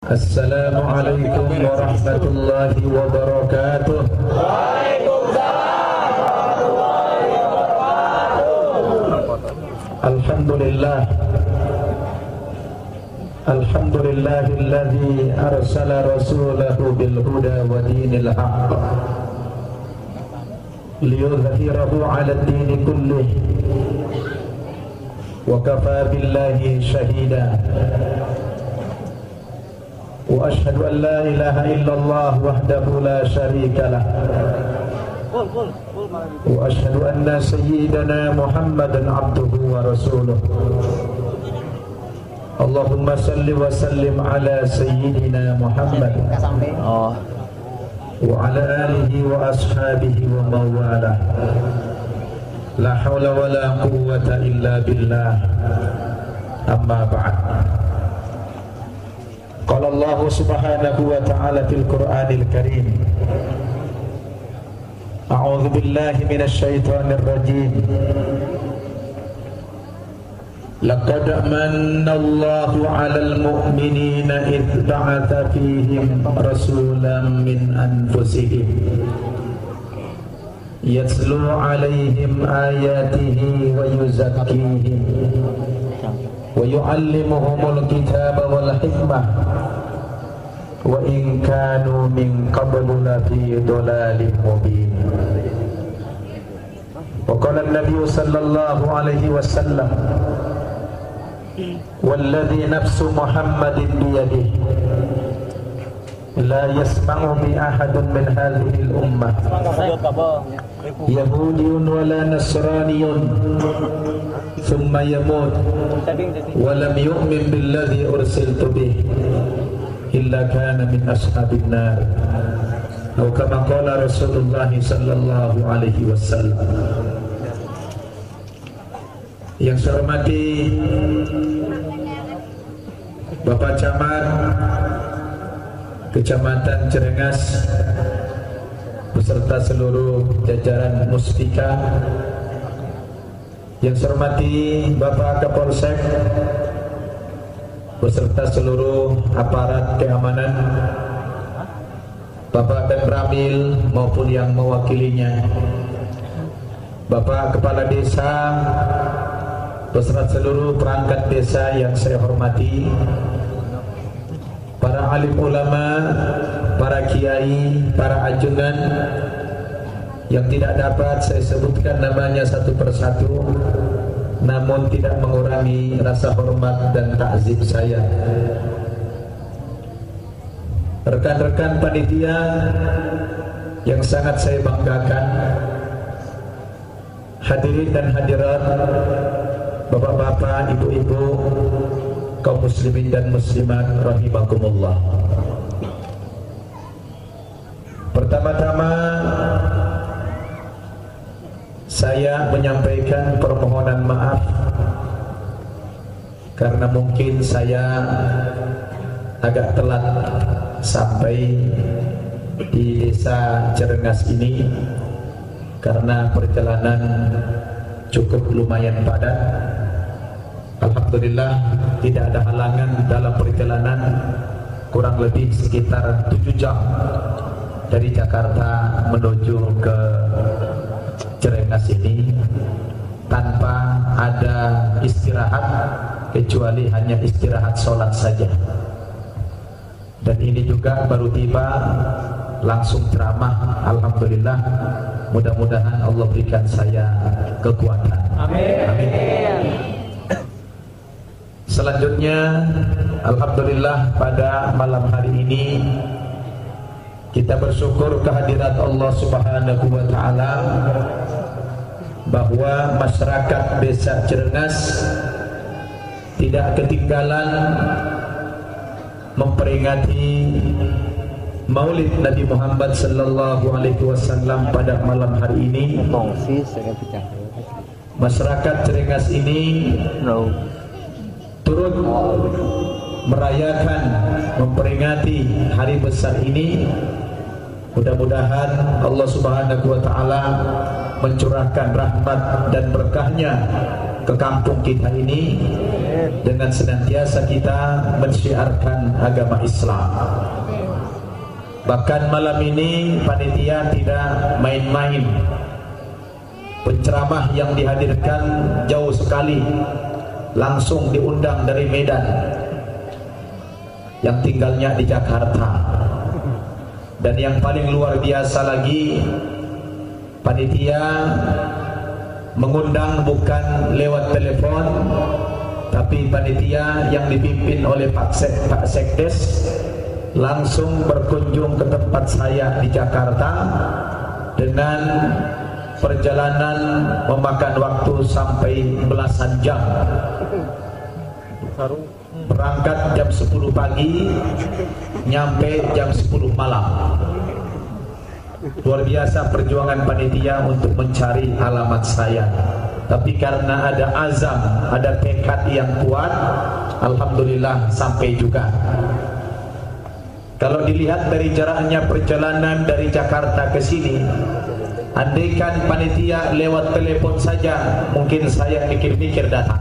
Assalamualaikum warahmatullahi wabarakatuh. Waalaikumsalam warahmatullahi wabarakatuh. Alhamdulillah. Alhamdulillahilladzi arsala rasulahu bil huda wa dinil haqq liyudhhirahu 'ala ad-dini kullih wa kafa billahi shahida. Wa ashhadu an la ilaha illallah wahdahu la syarika lah. Wa ashhadu anna sayyidana Muhammadan abduhu wa rasuluh. Allahumma salli wa sallim ala sayyidina Muhammad wa ala alihi wa ashabihi wa mawalah. La hawla wa la quwwata illa billah. Amma ba'd. Qala Allah subhanahu wa ta'ala fil Qur'anil Karim. A'udzu billahi minasy syaithanir rajim. Laqad manna Allahu 'alal mu'minina idz ba'atha fihim rasulan min anfusihim yatlu 'alaihim ayatihi wa yuzakkihim wa yu'allimuhumul kitaba wal hikmah wa in kanu min qablu lafi dhalalin mubin. Wa qala an-nabiy sallallahu alaihi wasallam walladhi nafsu Muhammadin biyadihi la yasma'u bi ahadun min hadhihi al-ummah yahudiyyun wala nasraniyyun thumma yamut wa lam yu'min billadhi ursiltu bihi illa kana min ashabin nar atau kama qala Rasulullah sallallahu alaihi wasallam. Yang saya hormati Bapak Camat Kecamatan Cirengas beserta seluruh jajaran Muspika, yang saya hormati Bapak Kapolsek beserta seluruh aparat keamanan, Bapak Pemramil maupun yang mewakilinya, Bapak Kepala Desa beserta seluruh perangkat desa yang saya hormati, para alim ulama, para kiai, para ajunan yang tidak dapat saya sebutkan namanya satu persatu, namun tidak mengurangi rasa hormat dan takzim saya. Rekan-rekan panitia yang sangat saya banggakan, hadirin dan hadirat, bapak-bapak, ibu-ibu, kaum muslimin dan muslimat rahimakumullah. Pertama-tama saya menyampaikan permohonan maaf karena mungkin saya agak telat sampai di desa Cirengas ini karena perjalanan cukup lumayan padat. Alhamdulillah tidak ada halangan dalam perjalanan, kurang lebih sekitar 7 jam dari Jakarta menuju ke Cirengas ini tanpa ada istirahat kecuali hanya istirahat sholat saja. Dan ini juga baru tiba langsung ceramah. Alhamdulillah, mudah-mudahan Allah berikan saya kekuatan. Amin. Amin. Selanjutnya, alhamdulillah pada malam hari ini kita bersyukur kehadirat Allah Subhanahu wa taala bahwa masyarakat Desa Cirengas tidak ketinggalan memperingati Maulid Nabi Muhammad sallallahu alaihi wasallam pada malam hari ini. Masyarakat Cirengas ini turut merayakan, memperingati hari besar ini. Mudah-mudahan Allah Subhanahu wa taala mencurahkan rahmat dan berkahnya ke kampung kita ini, dengan senantiasa kita mensyiarkan agama Islam. Bahkan malam ini panitia tidak main-main. Penceramah yang dihadirkan jauh sekali, langsung diundang dari Medan, yang tinggalnya di Jakarta. Dan yang paling luar biasa lagi, panitia mengundang bukan lewat telepon, tapi panitia yang dipimpin oleh Pak Sekdes langsung berkunjung ke tempat saya di Jakarta dengan perjalanan memakan waktu sampai belasan jam. Berangkat jam 10 pagi, nyampe jam 10 malam. Luar biasa perjuangan panitia untuk mencari alamat saya. Tapi karena ada azam, ada tekad yang kuat, alhamdulillah sampai juga. Kalau dilihat dari jaraknya perjalanan dari Jakarta ke sini, andaikan panitia lewat telepon saja, mungkin saya mikir-mikir datang.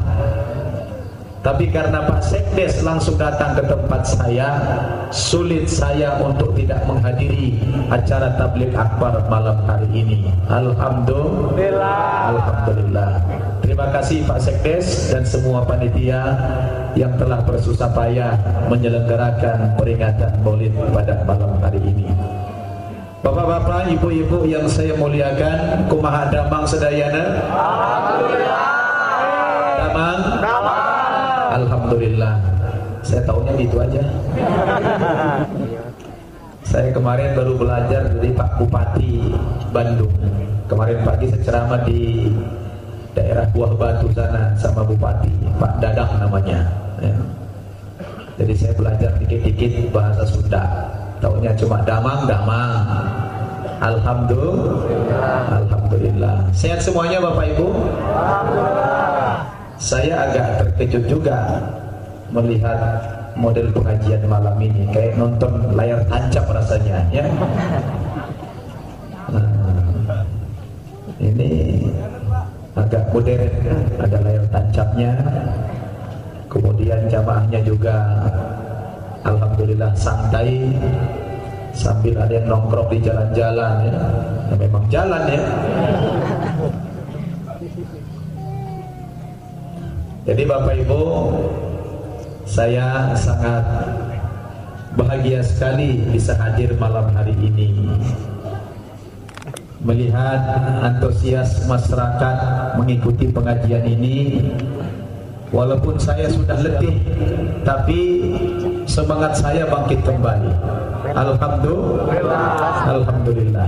Tapi karena Pak Sekdes langsung datang ke tempat saya, sulit saya untuk tidak menghadiri acara tabligh akbar malam hari ini. Alhamdulillah. Alhamdulillah. Terima kasih Pak Sekdes dan semua panitia yang telah bersusah payah menyelenggarakan peringatan Maulid pada malam hari ini. Bapak-bapak, ibu-ibu yang saya muliakan, kumaha damang sedayana? Alhamdulillah. Damang? Damang. Alhamdulillah. Saya tahunya gitu aja. Saya kemarin baru belajar dari Pak Bupati Bandung. Kemarin pagi saya ceramah di daerah Buah Batu sana sama Bupati, Pak Dadang namanya ya. Jadi saya belajar dikit-dikit bahasa Sunda. Tahunya cuma damang-damang. Alhamdulillah. Alhamdulillah. Sehat semuanya Bapak Ibu? Alhamdulillah. Saya agak terkejut juga melihat model pengajian malam ini, kayak nonton layar tancap rasanya ya. Nah, ini agak modern, ada layar tancapnya. Kemudian jamaahnya juga alhamdulillah santai, sambil ada yang nongkrong di jalan-jalan ya. Nah, memang jalan ya. Jadi Bapak Ibu, saya sangat bahagia sekali bisa hadir malam hari ini, melihat antusias masyarakat mengikuti pengajian ini. Walaupun saya sudah letih, tapi semangat saya bangkit kembali. Alhamdulillah. Alhamdulillah.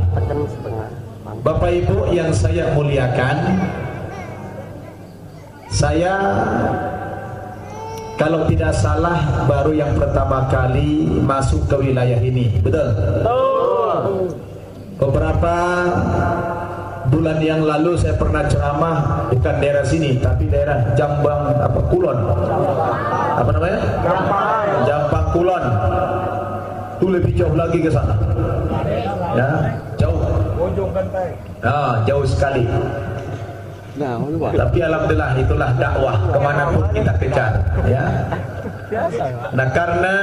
Bapak Ibu yang saya muliakan, saya kalau tidak salah baru yang pertama kali masuk ke wilayah ini, betul? Beberapa bulan yang lalu saya pernah ceramah bukan daerah sini, tapi daerah Jambang Kulon. Apa namanya? Jambang Kulon. Itu lebih jauh lagi ke sana. Ya, jauh. Jauh sekali. Tapi alhamdulillah itulah dakwah kemanapun kita kejar ya. Nah karena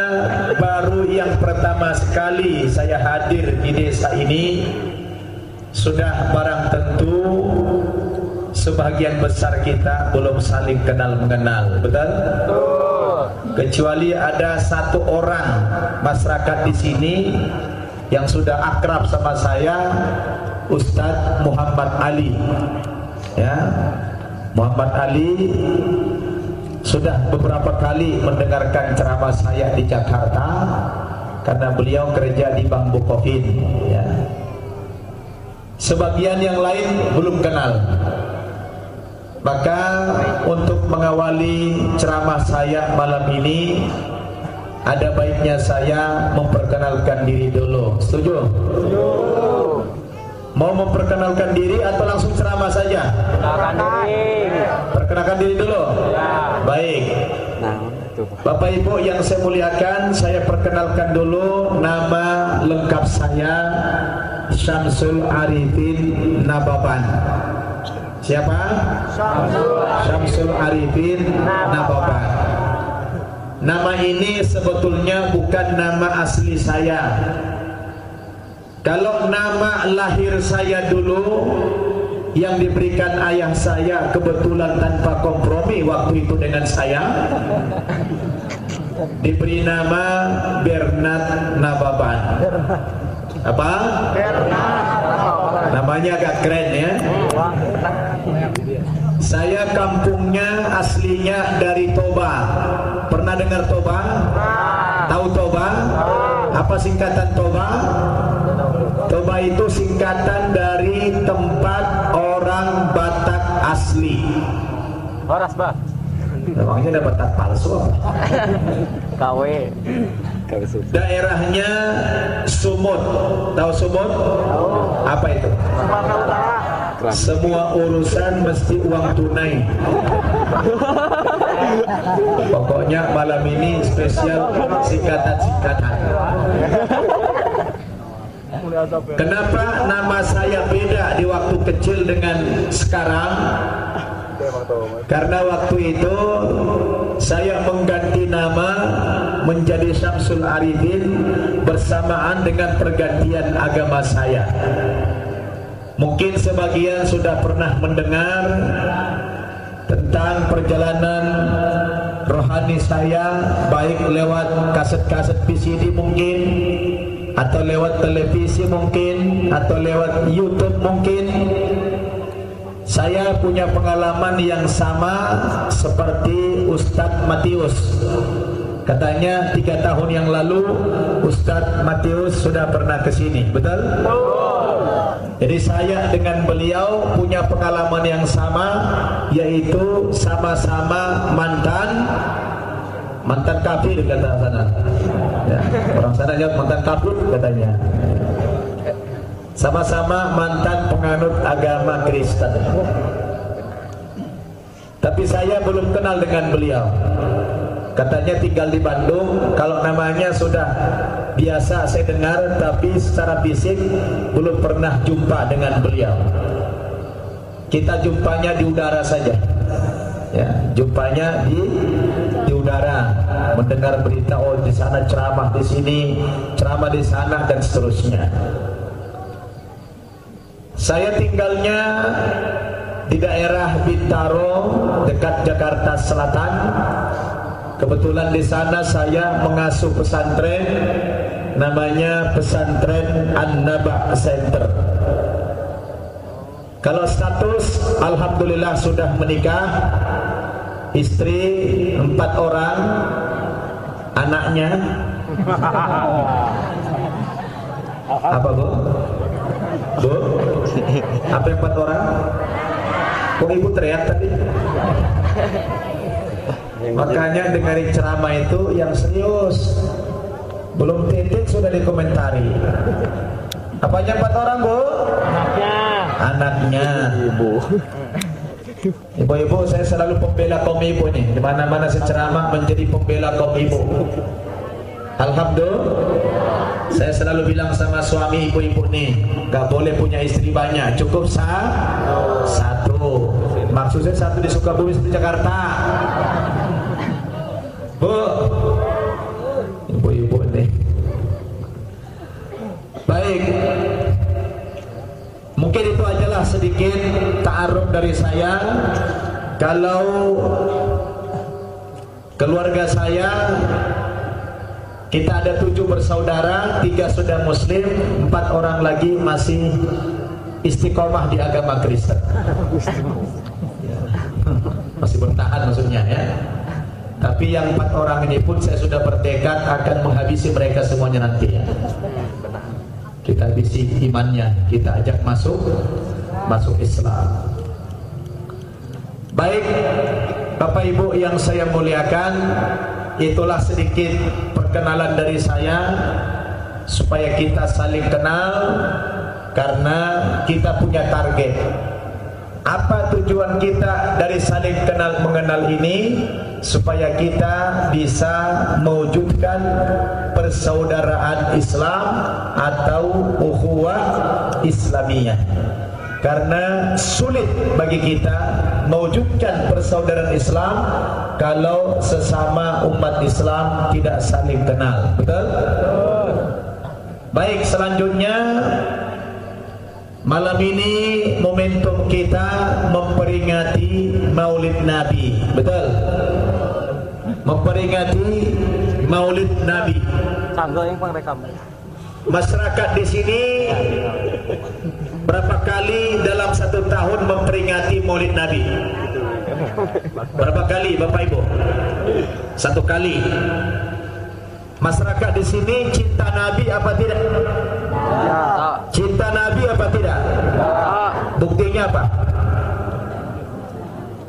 baru yang pertama sekali saya hadir di desa ini, sudah barang tentu sebagian besar kita belum saling kenal mengenal, betul? Kecuali ada satu orang masyarakat di sini yang sudah akrab sama saya, Ustadz Muhammad Ali. Ya, Muhammad Ali sudah beberapa kali mendengarkan ceramah saya di Jakarta karena beliau kerja di Bank Bukopin ya. Sebagian yang lain belum kenal. Maka untuk mengawali ceramah saya malam ini, ada baiknya saya memperkenalkan diri dulu. Setuju? Setuju. Mau memperkenalkan diri atau langsung ceramah saja? Perkenalkan diri dulu. Baik. Bapak Ibu yang saya muliakan, saya perkenalkan dulu nama lengkap saya, Syamsul Arifin Nababan. Siapa? Syamsul Arifin Nababan. Nama ini sebetulnya bukan nama asli saya. Kalau nama lahir saya dulu yang diberikan ayah saya kebetulan tanpa kompromi waktu itu dengan saya, diberi nama Bernard Nababan. Apa? Namanya agak keren ya. Saya kampungnya aslinya dari Toba. Pernah dengar Toba? Tahu Toba? Apa singkatan Toba? Toba itu singkatan dari tempat orang Batak asli. Horas, Pak. Namanya dapat tak palsu apa? KW. Daerahnya Sumut. Tahu Sumut? Apa itu? Semua urusan mesti uang tunai. Pokoknya malam ini spesial singkatan-singkatan. Kenapa nama saya beda di waktu kecil dengan sekarang? Karena waktu itu saya mengganti nama menjadi Syamsul Arifin bersamaan dengan pergantian agama saya. Mungkin sebagian sudah pernah mendengar tentang perjalanan rohani saya, baik lewat kaset-kaset VCD mungkin, atau lewat televisi mungkin, atau lewat YouTube mungkin. Saya punya pengalaman yang sama seperti Ustadz Matius. Katanya 3 tahun yang lalu Ustadz Matius sudah pernah ke sini, betul? Jadi saya dengan beliau punya pengalaman yang sama, yaitu sama-sama mantan kafir kata sana. Ya, orang sana jawab mantan kafir katanya. Sama-sama mantan penganut agama Kristen. Tapi saya belum kenal dengan beliau. Katanya tinggal di Bandung. Kalau namanya sudah biasa saya dengar, tapi secara fisik belum pernah jumpa dengan beliau. Kita jumpanya di udara saja. Ya, jumpanya di udara, mendengar berita, oh di sana ceramah, di sini ceramah, di sana, dan seterusnya. Saya tinggalnya di daerah Bintaro dekat Jakarta Selatan. Kebetulan di sana saya mengasuh pesantren, namanya pesantren An-Naba Center. Kalau status, alhamdulillah sudah menikah, istri 4 orang, anaknya apa Bu? Bu? Apa 4 orang? Kok ibu teriak tadi? Makanya dengarin ceramah itu yang serius. Belum titik sudah dikomentari. Apanya 4 orang Bu? Anaknya. Ibu-ibu, saya selalu pembela kaum ibu nih. Di mana-mana saya ceramah menjadi pembela kaum ibu. Alhamdulillah. Saya selalu bilang sama suami ibu-ibu nih, gak boleh punya istri banyak, cukup satu. Maksudnya satu di Sukabumi, di Jakarta. Bu, ibu-ibu nih. Baik, mungkin itu ajalah sedikit ta'aruf dari saya. Kalau keluarga saya, kita ada 7 bersaudara, 3 sudah muslim, 4 orang lagi masih istiqomah di agama Kristen. Masih bertahan maksudnya ya. Tapi yang 4 orang ini pun saya sudah bertekad akan menghabisi mereka semuanya nanti ya. Kita habisi imannya, kita ajak masuk Islam. Baik, Bapak Ibu yang saya muliakan, itulah sedikit perkenalan dari saya supaya kita saling kenal, karena kita punya target. Apa tujuan kita dari saling kenal mengenal ini? Supaya kita bisa mewujudkan persaudaraan Islam atau ukhuwah Islamiyah. Karena sulit bagi kita mewujudkan persaudaraan Islam kalau sesama umat Islam tidak saling kenal. Betul? Baik, selanjutnya malam ini momentum kita memperingati Maulid Nabi. Betul? Memperingati Maulid Nabi. Masyarakat di sini berapa kali dalam satu tahun memperingati Maulid Nabi? Berapa kali Bapak Ibu? Satu kali. Masyarakat di sini cinta Nabi apa tidak? Cinta Nabi apa tidak? Buktinya apa?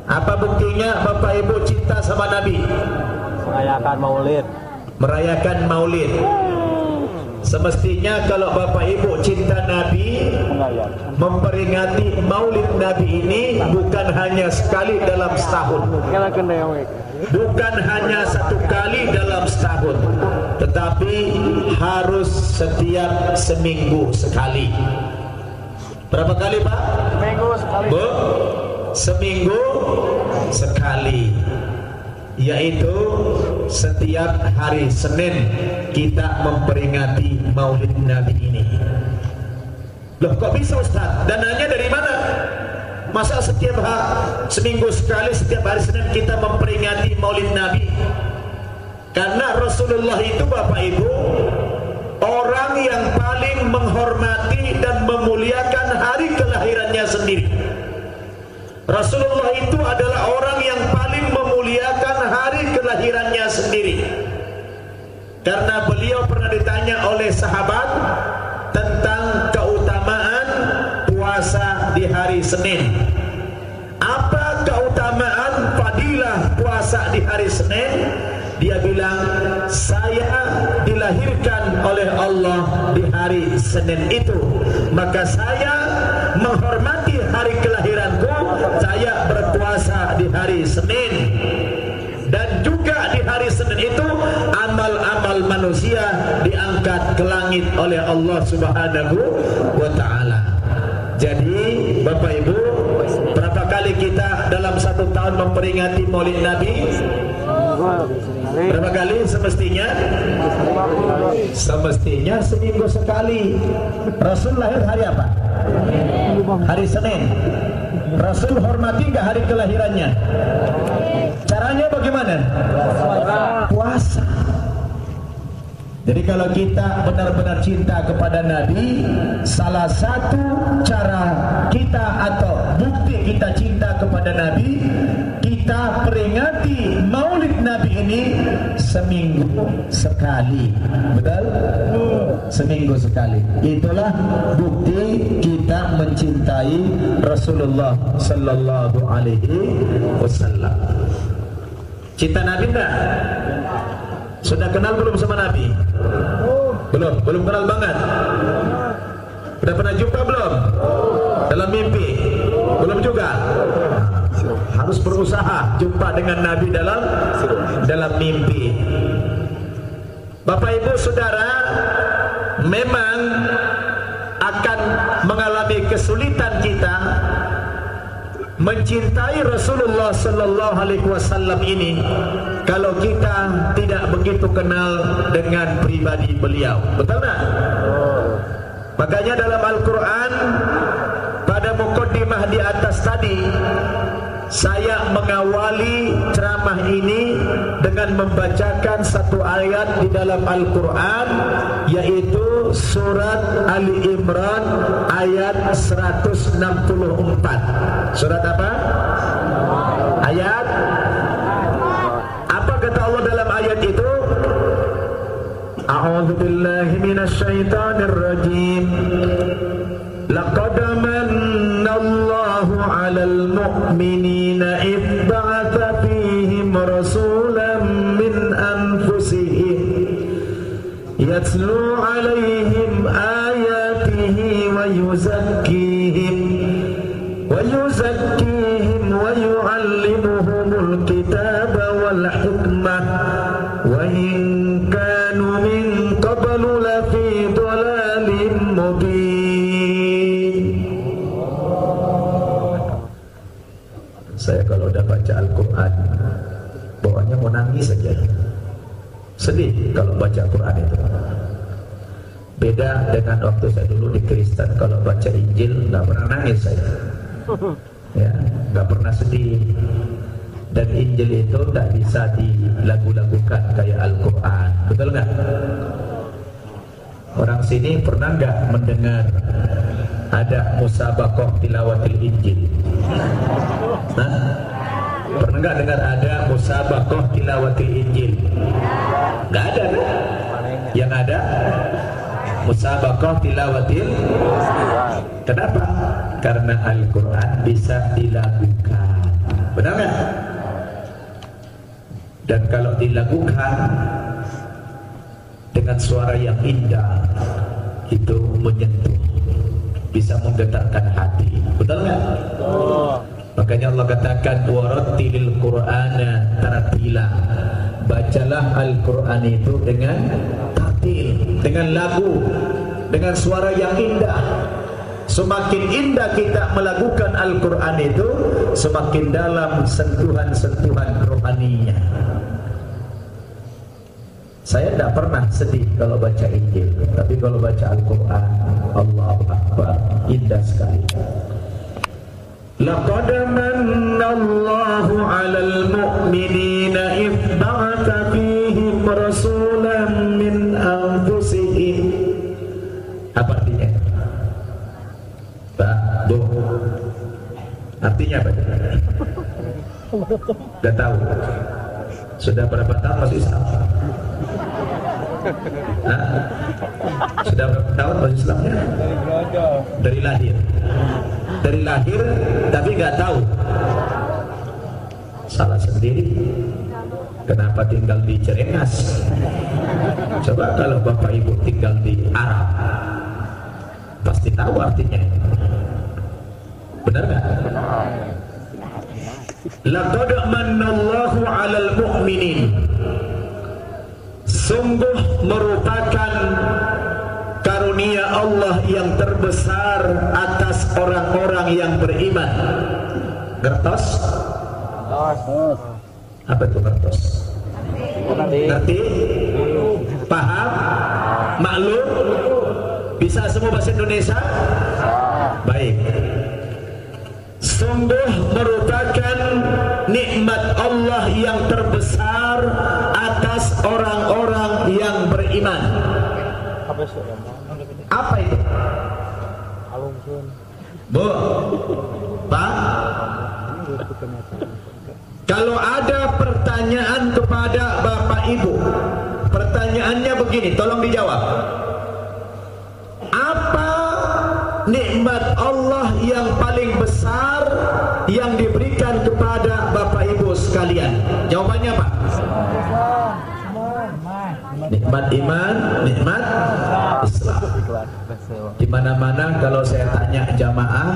Apa buktinya Bapak Ibu cinta sama Nabi? Merayakan Maulid. Merayakan Maulid. Semestinya kalau Bapak Ibu cinta Nabi, memperingati Maulid Nabi ini bukan hanya sekali dalam setahun, bukan hanya satu kali dalam setahun, tetapi harus setiap seminggu sekali. Berapa kali Pak? Seminggu sekali. Bu? Seminggu sekali, yaitu setiap hari Senin kita memperingati Maulid Nabi ini. Loh, kok bisa Ustaz? Dananya dari mana? Masa setiap seminggu sekali, setiap hari Senin kita memperingati Maulid Nabi? Karena Rasulullah itu Bapak Ibu orang yang paling menghormati dan memuliakan hari kelahirannya sendiri. Rasulullah itu adalah orang yang paling memuliakan hari kelahirannya sendiri. Karena beliau pernah ditanya oleh sahabat tentang keutamaan puasa di hari Senin. Apa keutamaan fadilah puasa di hari Senin? Dia bilang, saya dilahirkan oleh Allah di hari Senin itu, maka saya menghormati hari kelahiranku, saya berpuasa di hari Senin. Dan juga di hari Senin itu amal-amal manusia diangkat ke langit oleh Allah Subhanahu wa ta'ala. Jadi Bapak Ibu, berapa kali kita dalam satu tahun memperingati Maulid Nabi? Berapa kali semestinya? Semestinya seminggu sekali. Rasul lahir hari apa? Hari Senin. Rasul hormati nggak hari kelahirannya? Caranya bagaimana? Puasa. Jadi kalau kita benar-benar cinta kepada Nabi, salah satu cara kita atau bukti kita cinta kepada Nabi, kita peringati Maulid Nabi ini seminggu sekali. Betul? Seminggu sekali. Itulah bukti kita mencintai Rasulullah sallallahu alaihi wasallam. Cinta Nabi enggak? Sudah kenal belum sama Nabi? Belum kenal banget. Udah pernah jumpa belum? Dalam mimpi? Belum juga. Harus berusaha jumpa dengan Nabi dalam mimpi. Bapak Ibu Saudara, memang akan mengalami kesulitan kita mencintai Rasulullah sallallahu alaihi wasallam ini kalau kita tidak begitu kenal dengan pribadi beliau. Betul tak? Makanya dalam Al-Quran pada mukaddimah di atas tadi, saya mengawali ceramah ini dengan membacakan satu ayat di dalam Al-Quran, yaitu surat Ali Imran ayat 164. Surat apa? Ayat apa kata Allah dalam ayat itu? A'udzu billahi minasy syaithanir rajim. Laqad manna Allahu 'alal mu'minina idh ba'atha fihim rasulan min anfusihim yatlu 'alaihim ayatihi wa yuzakkihim wa yu'allimuhumul kitaba wal hikmah wa in kanu min qablu lafi dhalalin mubin. nangis saja. Sedih kalau baca Quran itu. Beda dengan waktu saya dulu di Kristen, kalau baca Injil nggak pernah nangis saya, ya nggak pernah sedih. Dan Injil itu nggak bisa dilagu-lagukan kayak Al-Quran, betul nggak? Orang sini pernah nggak mendengar ada musabaqah tilawatil Injil? Hah? Pernah nggak dengar ada musabaqah tilawatil Injil? Nggak ada kan? Yang ada musabaqah tilawatil. Kenapa? Karena Al-Quran bisa dilakukan, benar nggak? Dan kalau dilakukan dengan suara yang indah, itu menyentuh, bisa menggetarkan hati, betul nggak? Makanya Allah katakan warattilil Qur'ana tartila. Bacalah Al-Quran itu dengan tartil, dengan lagu, dengan suara yang indah. Semakin indah kita melakukan Al-Quran itu, semakin dalam sentuhan-sentuhan rohaninya. Saya tidak pernah sedih kalau baca Injil, tapi kalau baca Al-Quran, Allahu Akbar, indah sekali. Laqad manna Allahu 'alal mu'minina idh ba'atha fihim rasulan min anfusihim. Apa artinya? Pak, Bu, artinya apa? Sudah tahu? Sudah berapa tahun masuk Islam? Hah? Sudah berapa tahun masuk Islamnya? Dari lahir. Dari lahir, tapi nggak tahu. Salah sendiri. Kenapa tinggal di Cirengas? Coba kalau Bapak Ibu tinggal di Arab, pasti tahu artinya. Benar nggak? Laqad manallahu 'alal mu'minin. Sungguh merupakan karunia Allah yang terbesar atas orang-orang yang beriman. Ngertos? Apa itu ngertos? Ngerti? Paham? Maklum? Bisa semua bahasa Indonesia? Baik. Sungguh merupakan nikmat Allah yang terbesar atas orang-orang yang beriman. Apa itu? Bu, Pak, kalau ada pertanyaan kepada Bapak Ibu, pertanyaannya begini, tolong dijawab. Apa nikmat Allah yang paling besar yang diberikan kepada Bapak Ibu sekalian? Jawabannya apa? Nikmat iman, nikmat Islam. Di mana-mana kalau saya tanya jamaah,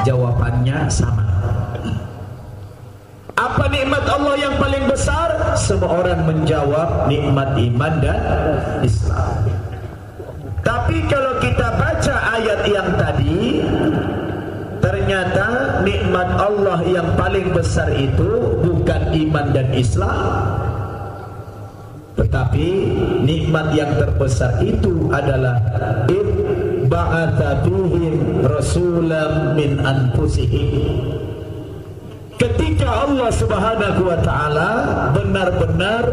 jawabannya sama. Apa nikmat Allah yang paling besar? Semua orang menjawab nikmat iman dan Islam. Tapi kalau kita baca ayat yang tadi, ternyata nikmat Allah yang paling besar itu bukan iman dan Islam, tetapi nikmat yang terbesar itu adalah ba'atha fihim rasulan min anfusihim. Ketika Allah Subhanahu wa taala benar-benar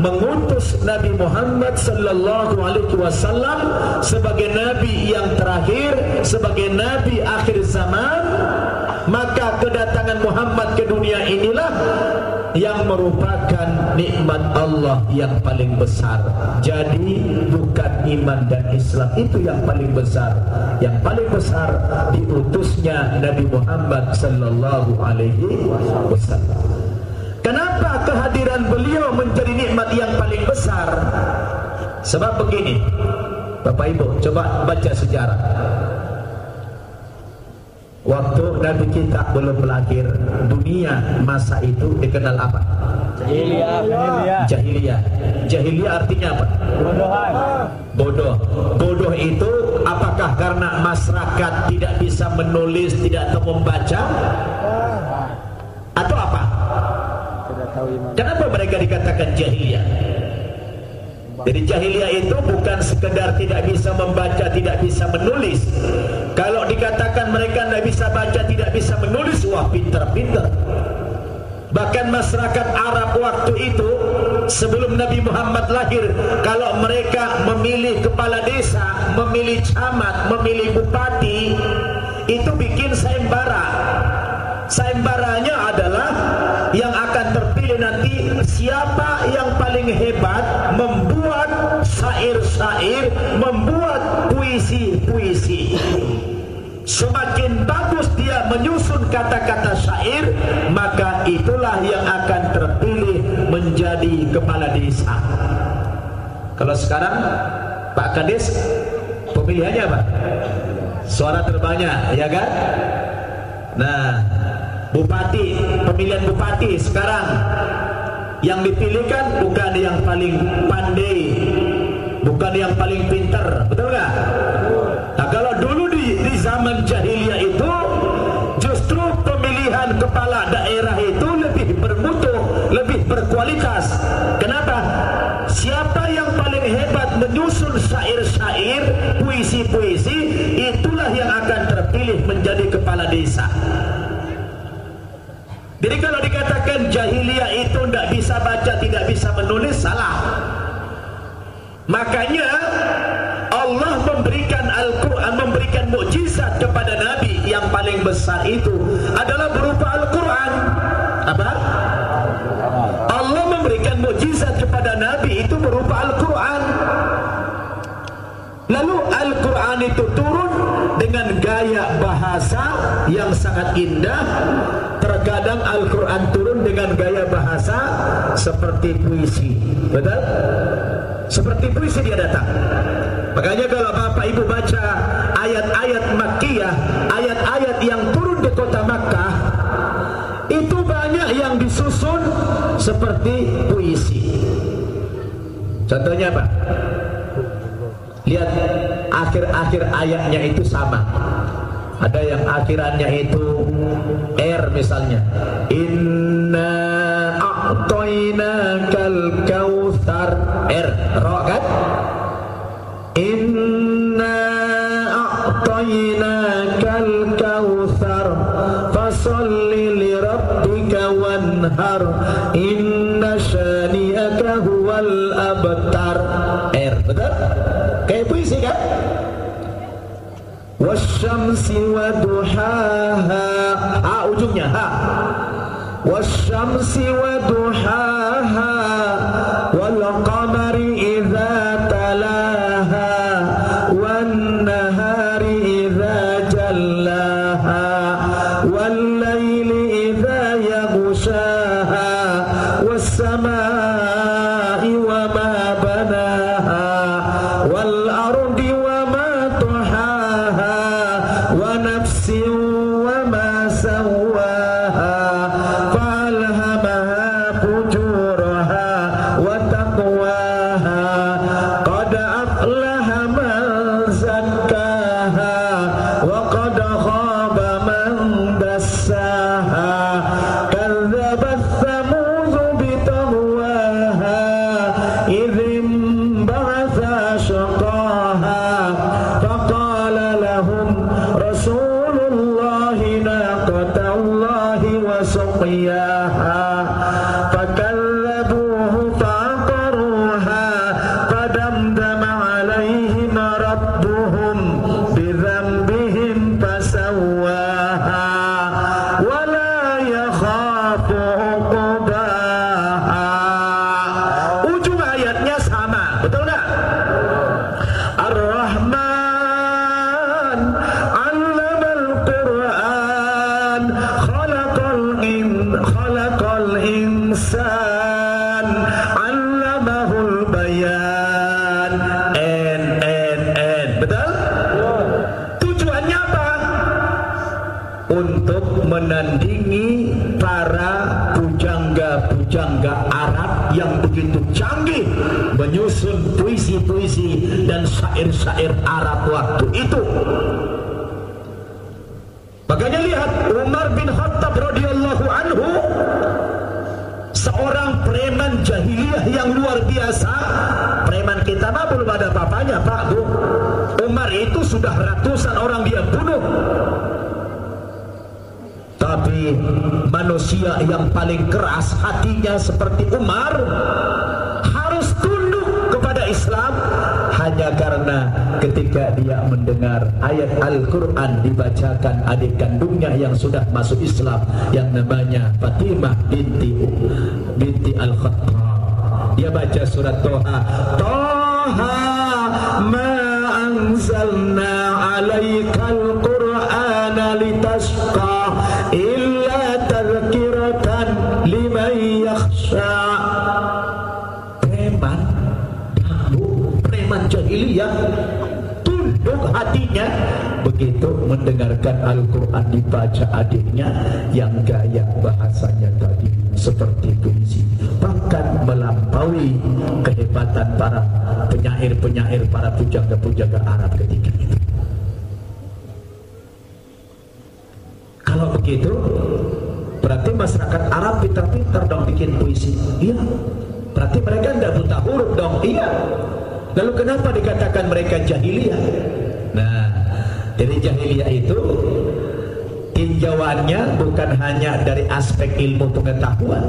mengutus Nabi Muhammad sallallahu alaihi wasallam sebagai nabi yang terakhir, sebagai nabi akhir zaman, maka kedatangan Muhammad ke dunia inilah yang merupakan nikmat Allah yang paling besar. Jadi bukan iman dan Islam itu yang paling besar. Yang paling besar diutusnya Nabi Muhammad sallallahu alaihi wasallam. Kenapa kehadiran beliau menjadi nikmat yang paling besar? Sebab begini, Bapak Ibu, coba baca sejarah. Waktu Nabi kita belum lahir, dunia masa itu dikenal apa? Jahiliyah. Jahiliyah. Jahiliyah artinya apa? Bodohan. Bodoh. Bodoh itu apakah karena masyarakat tidak bisa menulis, tidak tahu membaca? Atau apa? Kenapa mereka dikatakan jahiliyah? Jadi jahiliyah itu bukan sekedar tidak bisa membaca, tidak bisa menulis. Kalau dikatakan mereka tidak bisa baca, tidak bisa menulis, wah pintar-pintar. Bahkan masyarakat Arab waktu itu sebelum Nabi Muhammad lahir, kalau mereka memilih kepala desa, memilih camat, memilih bupati, itu bikin sayembara. Sayembaranya adalah yang akan terpilih nanti siapa yang paling hebat membuat syair-syair, membuat puisi-puisi. Semakin bagus dia menyusun kata-kata syair, maka itulah yang akan terpilih menjadi kepala desa. Kalau sekarang Pak Kades pemilihannya apa? Suara terbanyak, ya kan? Nah, bupati, pemilihan bupati sekarang yang dipilihkan bukan yang paling pandai, bukan yang paling pintar, betul nggak? Nah, kalau dulu di zaman jahiliyah itu justru pemilihan kepala daerah itu lebih bermutu, lebih berkualitas. Kenapa? Siapa yang paling hebat menyusun syair-syair, puisi-puisi, itulah yang akan terpilih menjadi kepala desa. Jadi kalau dikatakan jahiliyah itu tidak bisa baca, tidak bisa menulis, salah. Makanya Allah memberikan Al-Quran, memberikan mukjizat kepada Nabi. Yang paling besar itu adalah berupa Al-Quran. Apa? Allah memberikan mukjizat kepada Nabi itu berupa Al-Quran. Lalu Al-Quran itu turun dengan gaya bahasa yang sangat indah. Terkadang Al-Quran turun dengan gaya bahasa seperti puisi. Betul? Seperti puisi dia datang. Makanya kalau Bapak Ibu baca ayat-ayat Makkiyah, ayat-ayat yang turun di kota Makkah, itu banyak yang disusun seperti puisi. Contohnya apa? Lihat akhir-akhir ayatnya itu sama. Ada yang akhirannya itu R misalnya. Inna a'tainakal kautsar. R, ro kan? Inna a'tainakal kautsar fasholli li rabbika wanhar inna syani'aka huwal abtar. R, betul? Kayak puisi kan? Wasyamsi wa duhaha. Ha, ujungnya ha. Wasyamsi wa duhaha wal qamari idza talaha wan nahari idza jallaha wal laili idza yaghshaha was samaa'i wa ma banaha wal ardi wa ma tuhaha wa nafsin wa ma sawaha فألهمها فجورها وتقواها قد أفلح من زكاها وقد خاب من دساها كذبت ثمود بطغواها إذ انبعث أشقاها فقال لهم رسول الله ناقة الله وسقياها فكذبوه فعقروها فدمدم عليهم ربهم بذنبهم فسواها ولا يخاف عقباها. Ujung ayatnya sama, betul nggak? Ar-Rahman 'allamal Qur'an khalaqal insan 'allamahul bayan. Betul? Tujuannya apa? Untuk menandingi para pujangga-pujangga Arab yang begitu canggih menyusun puisi-puisi dan syair-syair Arab waktu itu. Makanya lihat Umar bin Khattab radhiyallahu anhu, seorang jahiliyah yang luar biasa. Preman kita mah belum ada apa-apanya, Pak, Bu. Umar itu sudah ratusan orang dia bunuh. Tapi manusia yang paling keras hatinya seperti Umar harus tunduk kepada Islam hanya karena ketika dia mendengar ayat Al-Quran dibacakan adik kandungnya yang sudah masuk Islam yang namanya Fatimah binti Al-Khattab. Dia baca surat Toha. Toha ma anzalna alaikal Qur'ana litashqa illa tadhkiratan liman yakhsha. Preman jahiliyah tunduk hatinya begitu mendengarkan Al-Quran dibaca adiknya yang gaya bahasanya tadi seperti puisi, bahkan melampaui kehebatan para penyair-penyair, para pujangga-pujangga Arab ketika itu. Kalau begitu berarti masyarakat Arab pintar-pintar dong bikin puisi. Iya. Berarti mereka tidak buta huruf dong. Iya. Lalu kenapa dikatakan mereka jahiliyah? Nah, jadi jahiliyah itu tinjauannya bukan hanya dari aspek ilmu pengetahuan,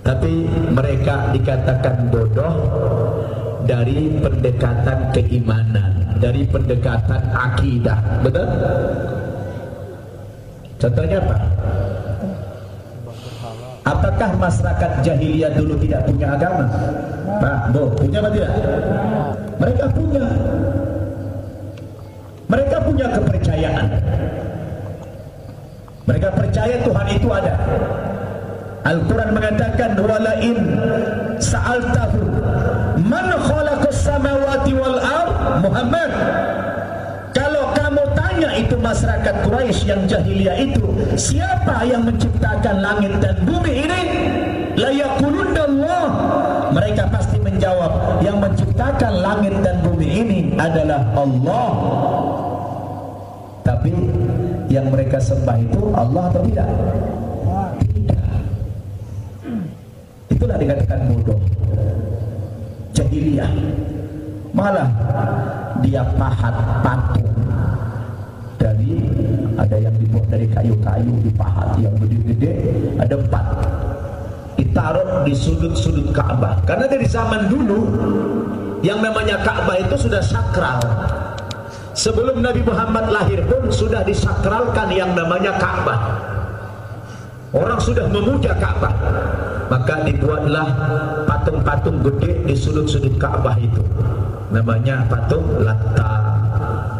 tapi mereka dikatakan bodoh dari pendekatan keimanan, dari pendekatan akidah. Betul? Contohnya apa? Apakah masyarakat jahiliyah dulu tidak punya agama? Pak, Bu, punya apa tidak? Mereka punya. Mereka punya kepercayaan. Mereka percaya Tuhan itu ada. Al-Quran mengatakan walain sa'altahu man khalaqas samawati wal ard Muhammad. Kalau kamu tanya itu masyarakat Quraisy yang jahiliyah itu, siapa yang menciptakan langit dan bumi ini? La yaqulunna Allah. Mereka pasti menjawab, yang menciptakan langit dan bumi ini adalah Allah. Tapi yang mereka sembah itu Allah atau tidak? Tidak. Itulah dikatakan bodoh, jahiliyah. Malah dia pahat patung dari, ada yang dibuat dari kayu-kayu dipahat yang gede-gede, ada 4 ditaruh di sudut-sudut Ka'bah. Karena dari zaman dulu yang namanya Ka'bah itu sudah sakral. Sebelum Nabi Muhammad lahir pun sudah disakralkan yang namanya Ka'bah. Orang sudah memuja Ka'bah, maka dibuatlah patung-patung gede di sudut-sudut Ka'bah itu. Namanya patung Latta,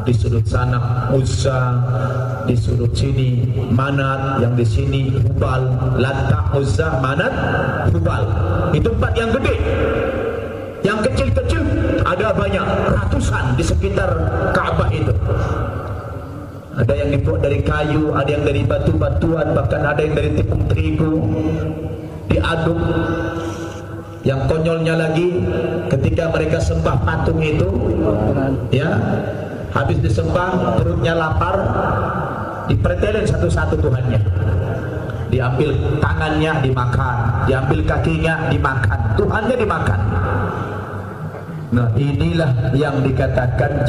di sudut sana Uzza, di sudut sini Manat, yang di sini Hubal. Latta, Uzza, Manat, Hubal. Itu 4 yang gede. Yang kecil-kecil ada banyak, ratusan di sekitar Ka'bah itu. Ada yang dibuat dari kayu, ada yang dari batu-batuan, bahkan ada yang dari tepung terigu diaduk. Yang konyolnya lagi, ketika mereka sembah patung itu, ya, habis disembah perutnya lapar, dipretelin satu-satu Tuhannya. Diambil tangannya dimakan, diambil kakinya dimakan, Tuhannya dimakan. Nah, inilah yang dikatakan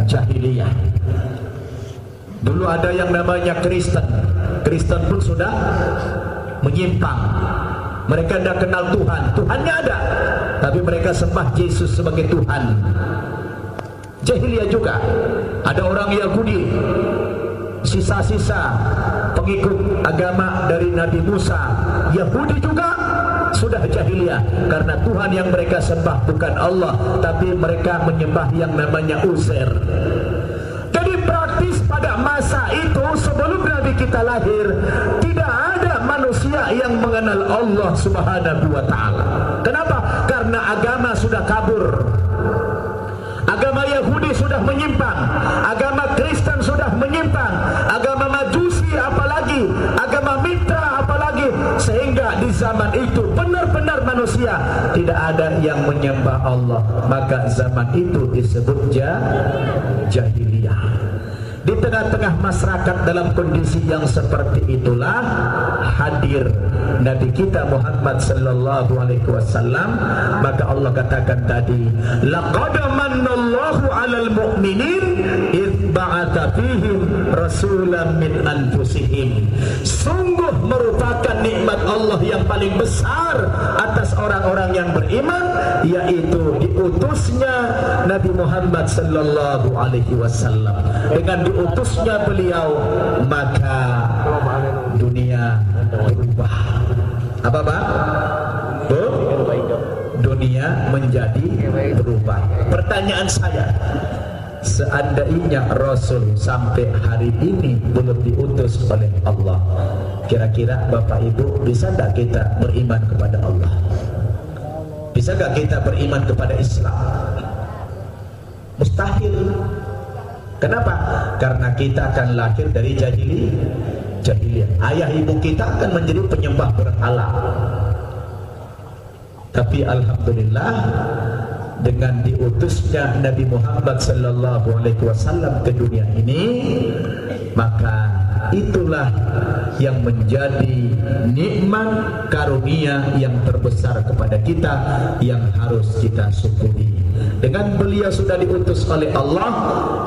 jahiliyah. Dulu ada yang namanya Kristen. Kristen pun sudah menyimpang. Mereka tidak kenal Tuhan. Tuhannya ada, tapi mereka sembah Yesus sebagai Tuhan. Jahiliyah juga. Ada orang Yahudi, sisa-sisa pengikut agama dari Nabi Musa. Yahudi juga sudah jahiliyah, karena Tuhan yang mereka sembah bukan Allah, tapi mereka menyembah yang namanya Uzair. Jadi praktis pada masa itu sebelum Nabi kita lahir, tidak ada manusia yang mengenal Allah Subhanahu wa ta'ala. Kenapa? Karena agama sudah kabur. Agama Yahudi sudah menyimpang, agama Kristen sudah menyimpang, agama Majusi apalagi, agama Mitra apalagi, sehingga di zaman itu benar-benar manusia tidak ada yang menyembah Allah. Maka zaman itu disebut jahiliyah. Di tengah-tengah masyarakat dalam kondisi yang seperti itulah hadir Nabi kita Muhammad sallallahu alaihi wasallam. Maka Allah katakan tadi, laqad manallahu 'alal mu'minin idz ba'atsa fihim rasulan min anfusihim. Sungguh merupakan nikmat Allah yang paling besar atas orang-orang yang beriman, yaitu diutusnya Nabi Muhammad sallallahu alaihi wasallam. Dengan diutusnya beliau, maka dunia berubah. Apa Pak? Dunia menjadi berubah. Pertanyaan saya, seandainya Rasul sampai hari ini belum diutus oleh Allah, kira-kira Bapak Ibu bisa tak kita beriman kepada Allah? Bisa gak kita beriman kepada Islam? Mustahil. Kenapa? Karena kita akan lahir dari jahiliyah. Ayah ibu kita akan menjadi penyembah berhala. Tapi alhamdulillah, dengan diutusnya Nabi Muhammad sallallahu alaihi wasallam ke dunia ini, maka itulah yang menjadi nikmat karunia yang terbesar kepada kita, yang harus kita syukuri. Dengan beliau sudah diutus oleh Allah,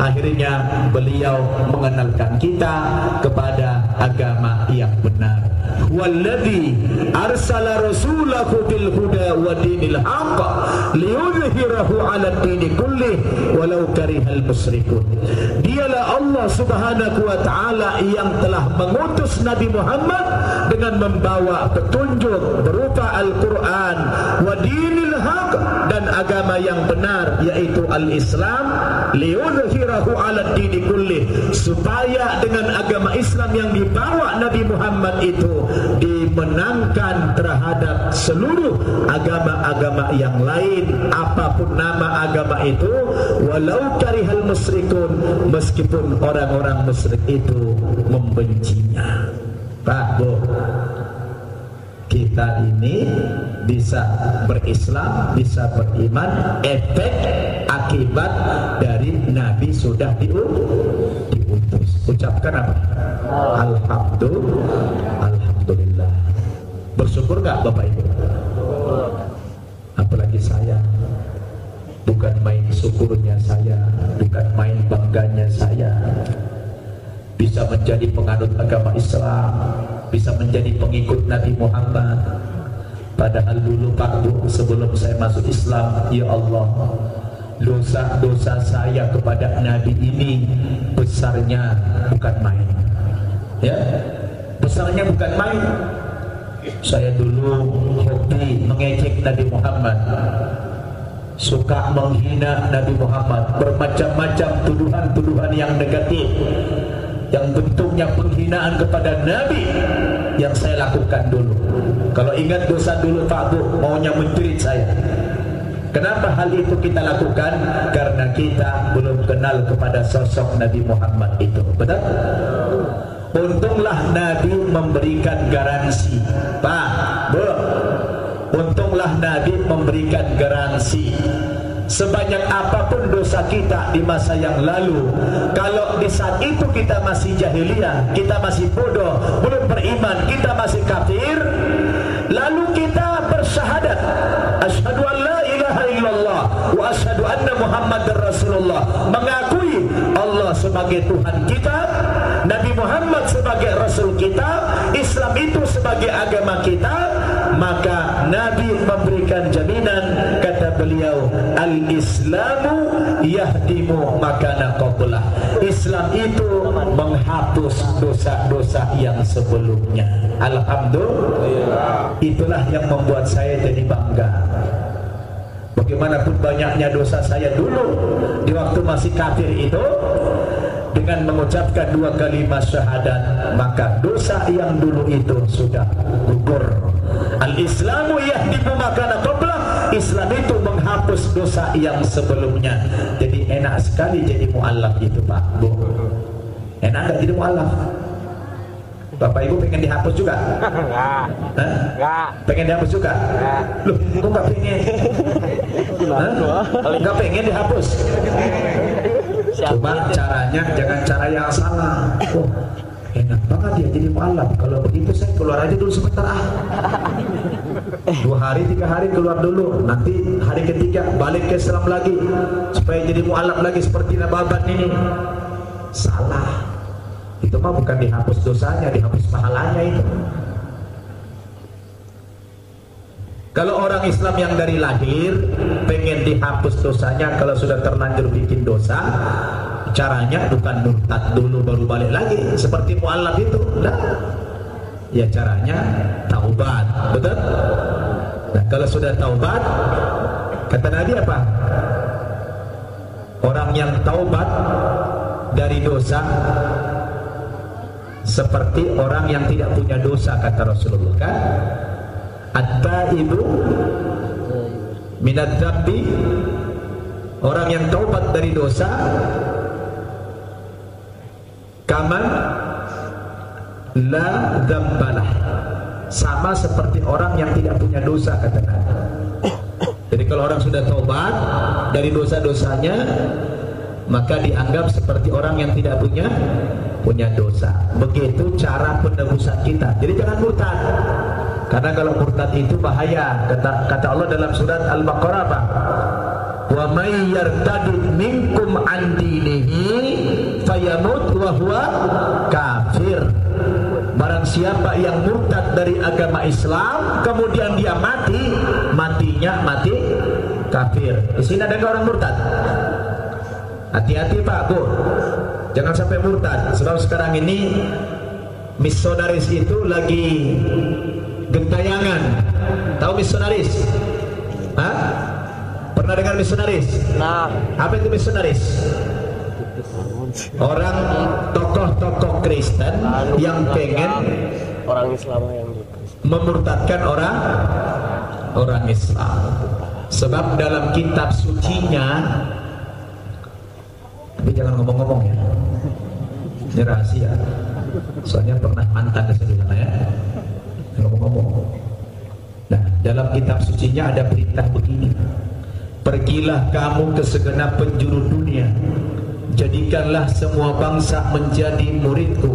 akhirnya beliau mengenalkan kita kepada agama yang benar. Walladzi arsala rasulahu bil huda wa dinil haqq liyudhhirahu 'ala ad-dini kullih walau karihal musyrikun. Dialah Allah Subhanahu wa taala yang telah mengutus Nabi Muhammad dengan membawa petunjuk berupa Al-Qur'an wa dinil haqq, dan agama yang benar yaitu al-Islam, liyudhhirahu 'ala ad-dini kullih, supaya dengan agama Islam yang dibawa Nabi Muhammad itu dimenangkan terhadap seluruh agama-agama yang lain, apapun nama agama itu, walau karihal musyrikun, meskipun orang-orang musyrik itu membencinya. Pak, Bu, kita ini bisa berislam, bisa beriman, efek akibat dari Nabi sudah diutus. Ucapkan apa? Alhamdulillah. Bersyukur gak Bapak Ibu? Apalagi saya, bukan main syukurnya saya, bukan main bangganya saya, bisa menjadi penganut agama Islam, bisa menjadi pengikut Nabi Muhammad. Padahal dulu Pak Bu, sebelum saya masuk Islam, ya Allah, dosa-dosa saya kepada Nabi ini besarnya bukan main. Ya, besarnya bukan main. Saya dulu hobi mengejek Nabi Muhammad, suka menghina Nabi Muhammad, bermacam-macam tuduhan-tuduhan yang negatif, yang bentuknya penghinaan kepada Nabi yang saya lakukan dulu. Kalau ingat dosa dulu Pak Bu, maunya menjerit saya. Kenapa hal itu kita lakukan? Karena kita belum kenal kepada sosok Nabi Muhammad itu. Betul? Untunglah Nabi memberikan garansi, Pak, Bu. Untunglah Nabi memberikan garansi. Sebanyak apapun dosa kita di masa yang lalu, kalau di saat itu kita masih jahiliyah, kita masih bodoh, belum beriman, kita masih kafir, lalu kita bersyahadat, asyhadu an la ilaha illallah wa asyhadu anna Muhammadar Rasulullah, mengakui Allah sebagai Tuhan kita, Nabi Muhammad sebagai Rasul kita, Islam itu sebagai agama kita, maka Nabi memberikan jaminan, kata beliau, al-Islamu yahdimu makana qablah. Islam itu menghapus dosa-dosa yang sebelumnya. Alhamdulillah. Itulah yang membuat saya jadi bangga. Bagaimanapun banyaknya dosa saya dulu di waktu masih kafir itu, dengan mengucapkan 2 kalimat syahadat, maka dosa yang dulu itu sudah gugur. Al-Islamu yahdimu makana qablah. Islam itu menghapus dosa yang sebelumnya. Jadi enak sekali jadi mu'allaf itu Pak Bu. Enak gak jadi mu'allaf? Bapak Ibu pengen dihapus juga? Enggak. Pengen dihapus juga? Loh, kok gak pengen? Gak pengen dihapus? Coba caranya jangan cara yang salah. Oh, enak banget ya jadi mualaf. Kalau begitu saya keluar aja dulu sebentar 2 hari 3 hari keluar dulu, nanti hari ketiga balik ke Islam lagi supaya jadi mualaf lagi seperti Nababan ini. Salah. Itu mah bukan dihapus dosanya, dihapus pahalanya itu. Kalau orang Islam yang dari lahir pengen dihapus dosanya, kalau sudah terlanjur bikin dosa, caranya bukan murtad dulu baru balik lagi seperti mualaf itu. Nah, ya caranya taubat, betul? Nah, kalau sudah taubat, kata Nabi apa? Orang yang taubat dari dosa seperti orang yang tidak punya dosa, kata Rasulullah kan? At-taibu minad dzambi, orang yang taubat dari dosa kaman la dzambalah, sama seperti orang yang tidak punya dosa, kata Nabi. Jadi kalau orang sudah taubat dari dosa-dosanya, maka dianggap seperti orang yang tidak punya dosa. Begitu cara penebusan kita. Jadi jangan murtad. Karena kalau murtad itu bahaya. Kata Allah dalam surat Al-Baqarah apa? Wa may yartadid minkum an dinihi fayamut wa huwa kafir. Barang siapa yang murtad dari agama Islam kemudian dia matinya mati kafir. Di sini ada nggak orang murtad? Hati-hati Pak, Bu. Jangan sampai murtad. Sebab sekarang ini misionaris itu lagi gentayangan. Tahu misionaris? Hah? Pernah dengar misionaris? Nah, apa itu misionaris? Orang tokoh-tokoh Kristen yang pengen orang Islam yang memurtadkan orang Islam. Sebab dalam kitab sucinya, tapi jangan ngomong-ngomong ya, ini rahasia. Soalnya pernah mantan di sana ya, ngomong-ngomong. Nah, dalam kitab sucinya ada perintah begini: pergilah kamu ke segenap penjuru dunia, jadikanlah semua bangsa menjadi muridku,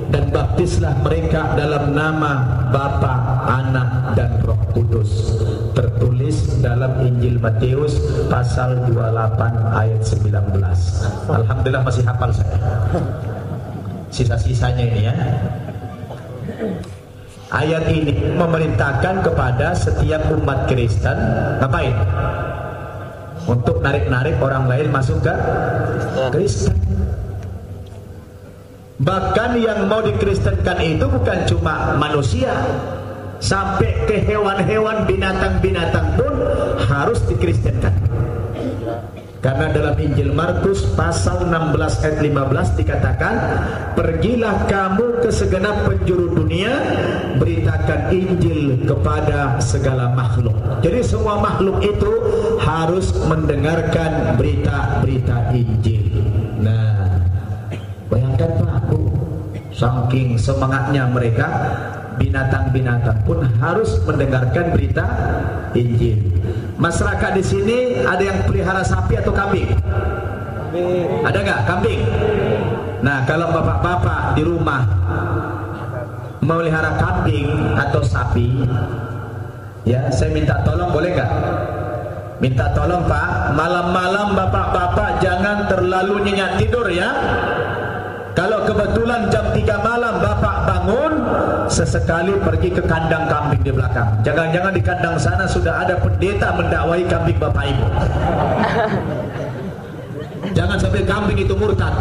dan baptislah mereka dalam nama Bapa, Anak, dan Roh Kudus. Tertulis dalam Injil Matius pasal 28 ayat 19. Alhamdulillah masih hafal saya. Sisa-sisanya ini ya. Ayat ini memerintahkan kepada setiap umat Kristen ngapain? Untuk narik-narik orang lain masuk ke Kristen. Bahkan yang mau dikristenkan itu bukan cuma manusia, sampai ke hewan-hewan, binatang-binatang pun harus dikristenkan. Karena dalam Injil Markus pasal 16 ayat 15 dikatakan, pergilah kamu ke segenap penjuru dunia, beritakan Injil kepada segala makhluk. Jadi semua makhluk itu harus mendengarkan berita-berita Injil. Nah, bayangkan Pak, Bu, saking semangatnya mereka, binatang-binatang pun harus mendengarkan berita Injil. Masyarakat di sini ada yang pelihara sapi atau kambing? Ada nggak kambing? Nah, kalau bapak-bapak di rumah melihara kambing atau sapi, ya saya minta tolong, boleh nggak? Minta tolong Pak, malam-malam bapak-bapak jangan terlalu nyenyak tidur ya. Kalau kebetulan jam 3 malam bapak bangun, sesekali pergi ke kandang kambing di belakang. Jangan-jangan di kandang sana sudah ada pendeta mendakwai kambing bapak ibu. Jangan sampai kambing itu murtad.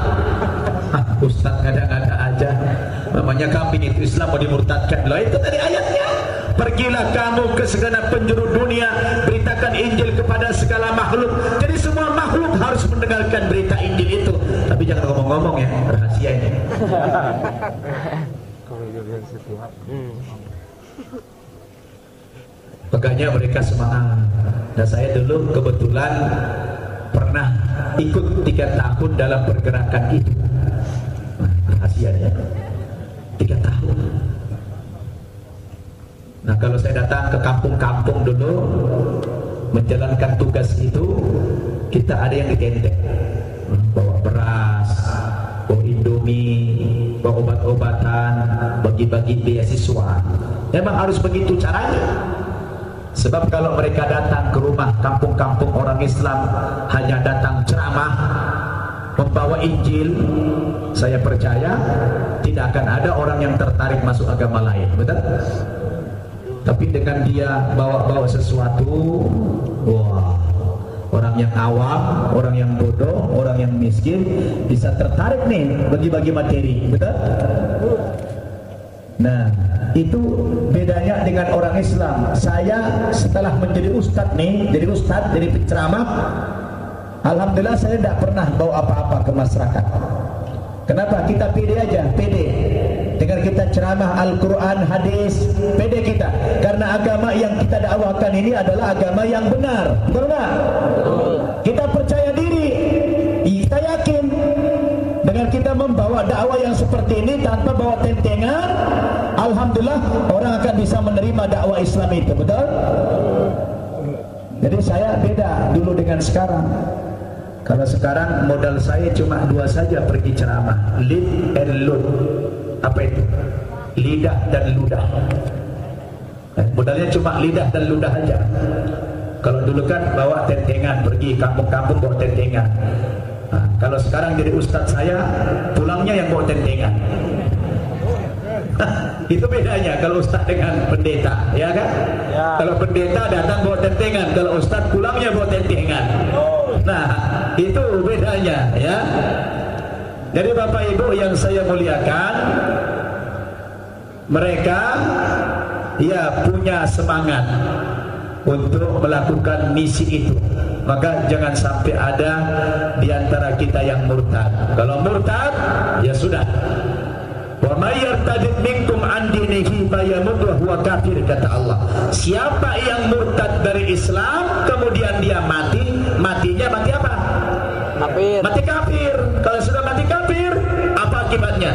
Ustaz ngada-ngada aja, namanya kambing itu Islam mau dimurtadkan. Loh, itu tadi ayatnya. Pergilah kamu ke segenap penjuru dunia, beritakan Injil kepada segala makhluk. Jadi semua makhluk harus mendengarkan berita Injil itu. Tapi jangan ngomong-ngomong ya, rahasia ini. Makanya mereka semangat. Dan saya dulu kebetulan pernah ikut 3 tahun dalam pergerakan itu. Nah, rahasianya 3 tahun. Nah, kalau saya datang ke kampung-kampung dulu menjalankan tugas itu, kita ada yang ditendek. bawa beras, bawa indomie, bawa obat-obatan, bagi-bagi beasiswa. Memang harus begitu caranya. Sebab kalau mereka datang ke rumah kampung-kampung orang Islam hanya datang ceramah, membawa Injil, saya percaya tidak akan ada orang yang tertarik masuk agama lain, betul? Tapi dengan dia bawa-bawa sesuatu, wah, orang yang awam, orang yang bodoh, orang yang miskin bisa tertarik nih bagi-bagi materi, betul? Nah, itu bedanya dengan orang Islam. Saya setelah menjadi ustadz nih, jadi penceramah, alhamdulillah saya tidak pernah bawa apa-apa ke masyarakat. Kenapa? Kita pede aja, pede. Dengan kita ceramah Al-Quran, hadis, pede kita. Karena agama yang kita dakwahkan ini adalah agama yang benar, betul nggak? Kita percaya diri, kita yakin. Dengan kita membawa dakwah yang seperti ini tanpa bawa tentengan, alhamdulillah orang akan bisa menerima dakwah Islam itu, betul? Jadi saya beda dulu dengan sekarang. Kalau sekarang modal saya cuma 2 saja pergi ceramah, lead and load. Apa itu? Lidah dan ludah. Modalnya cuma lidah dan ludah aja. Kalau dulu kan bawa tentengan, pergi kampung-kampung bawa tentengan. Nah, kalau sekarang jadi ustadz saya, pulangnya yang bawa tentengan. Itu bedanya kalau ustadz dengan pendeta, ya kan? Ya. Kalau pendeta datang bawa tentengan, kalau ustadz pulangnya bawa tentengan. Nah, itu bedanya, ya. Jadi Bapak Ibu yang saya muliakan, mereka ya punya semangat untuk melakukan misi itu. Maka jangan sampai ada di antara kita yang murtad. Kalau murtad, ya sudah. Wa may yartadid minkum an dinihi fayamut wa huwa kafir, kata Allah. Siapa yang murtad dari Islam kemudian dia mati, matinya mati apa? Kafir. Mati kafir. Kalau sudah mati kafir, apa akibatnya?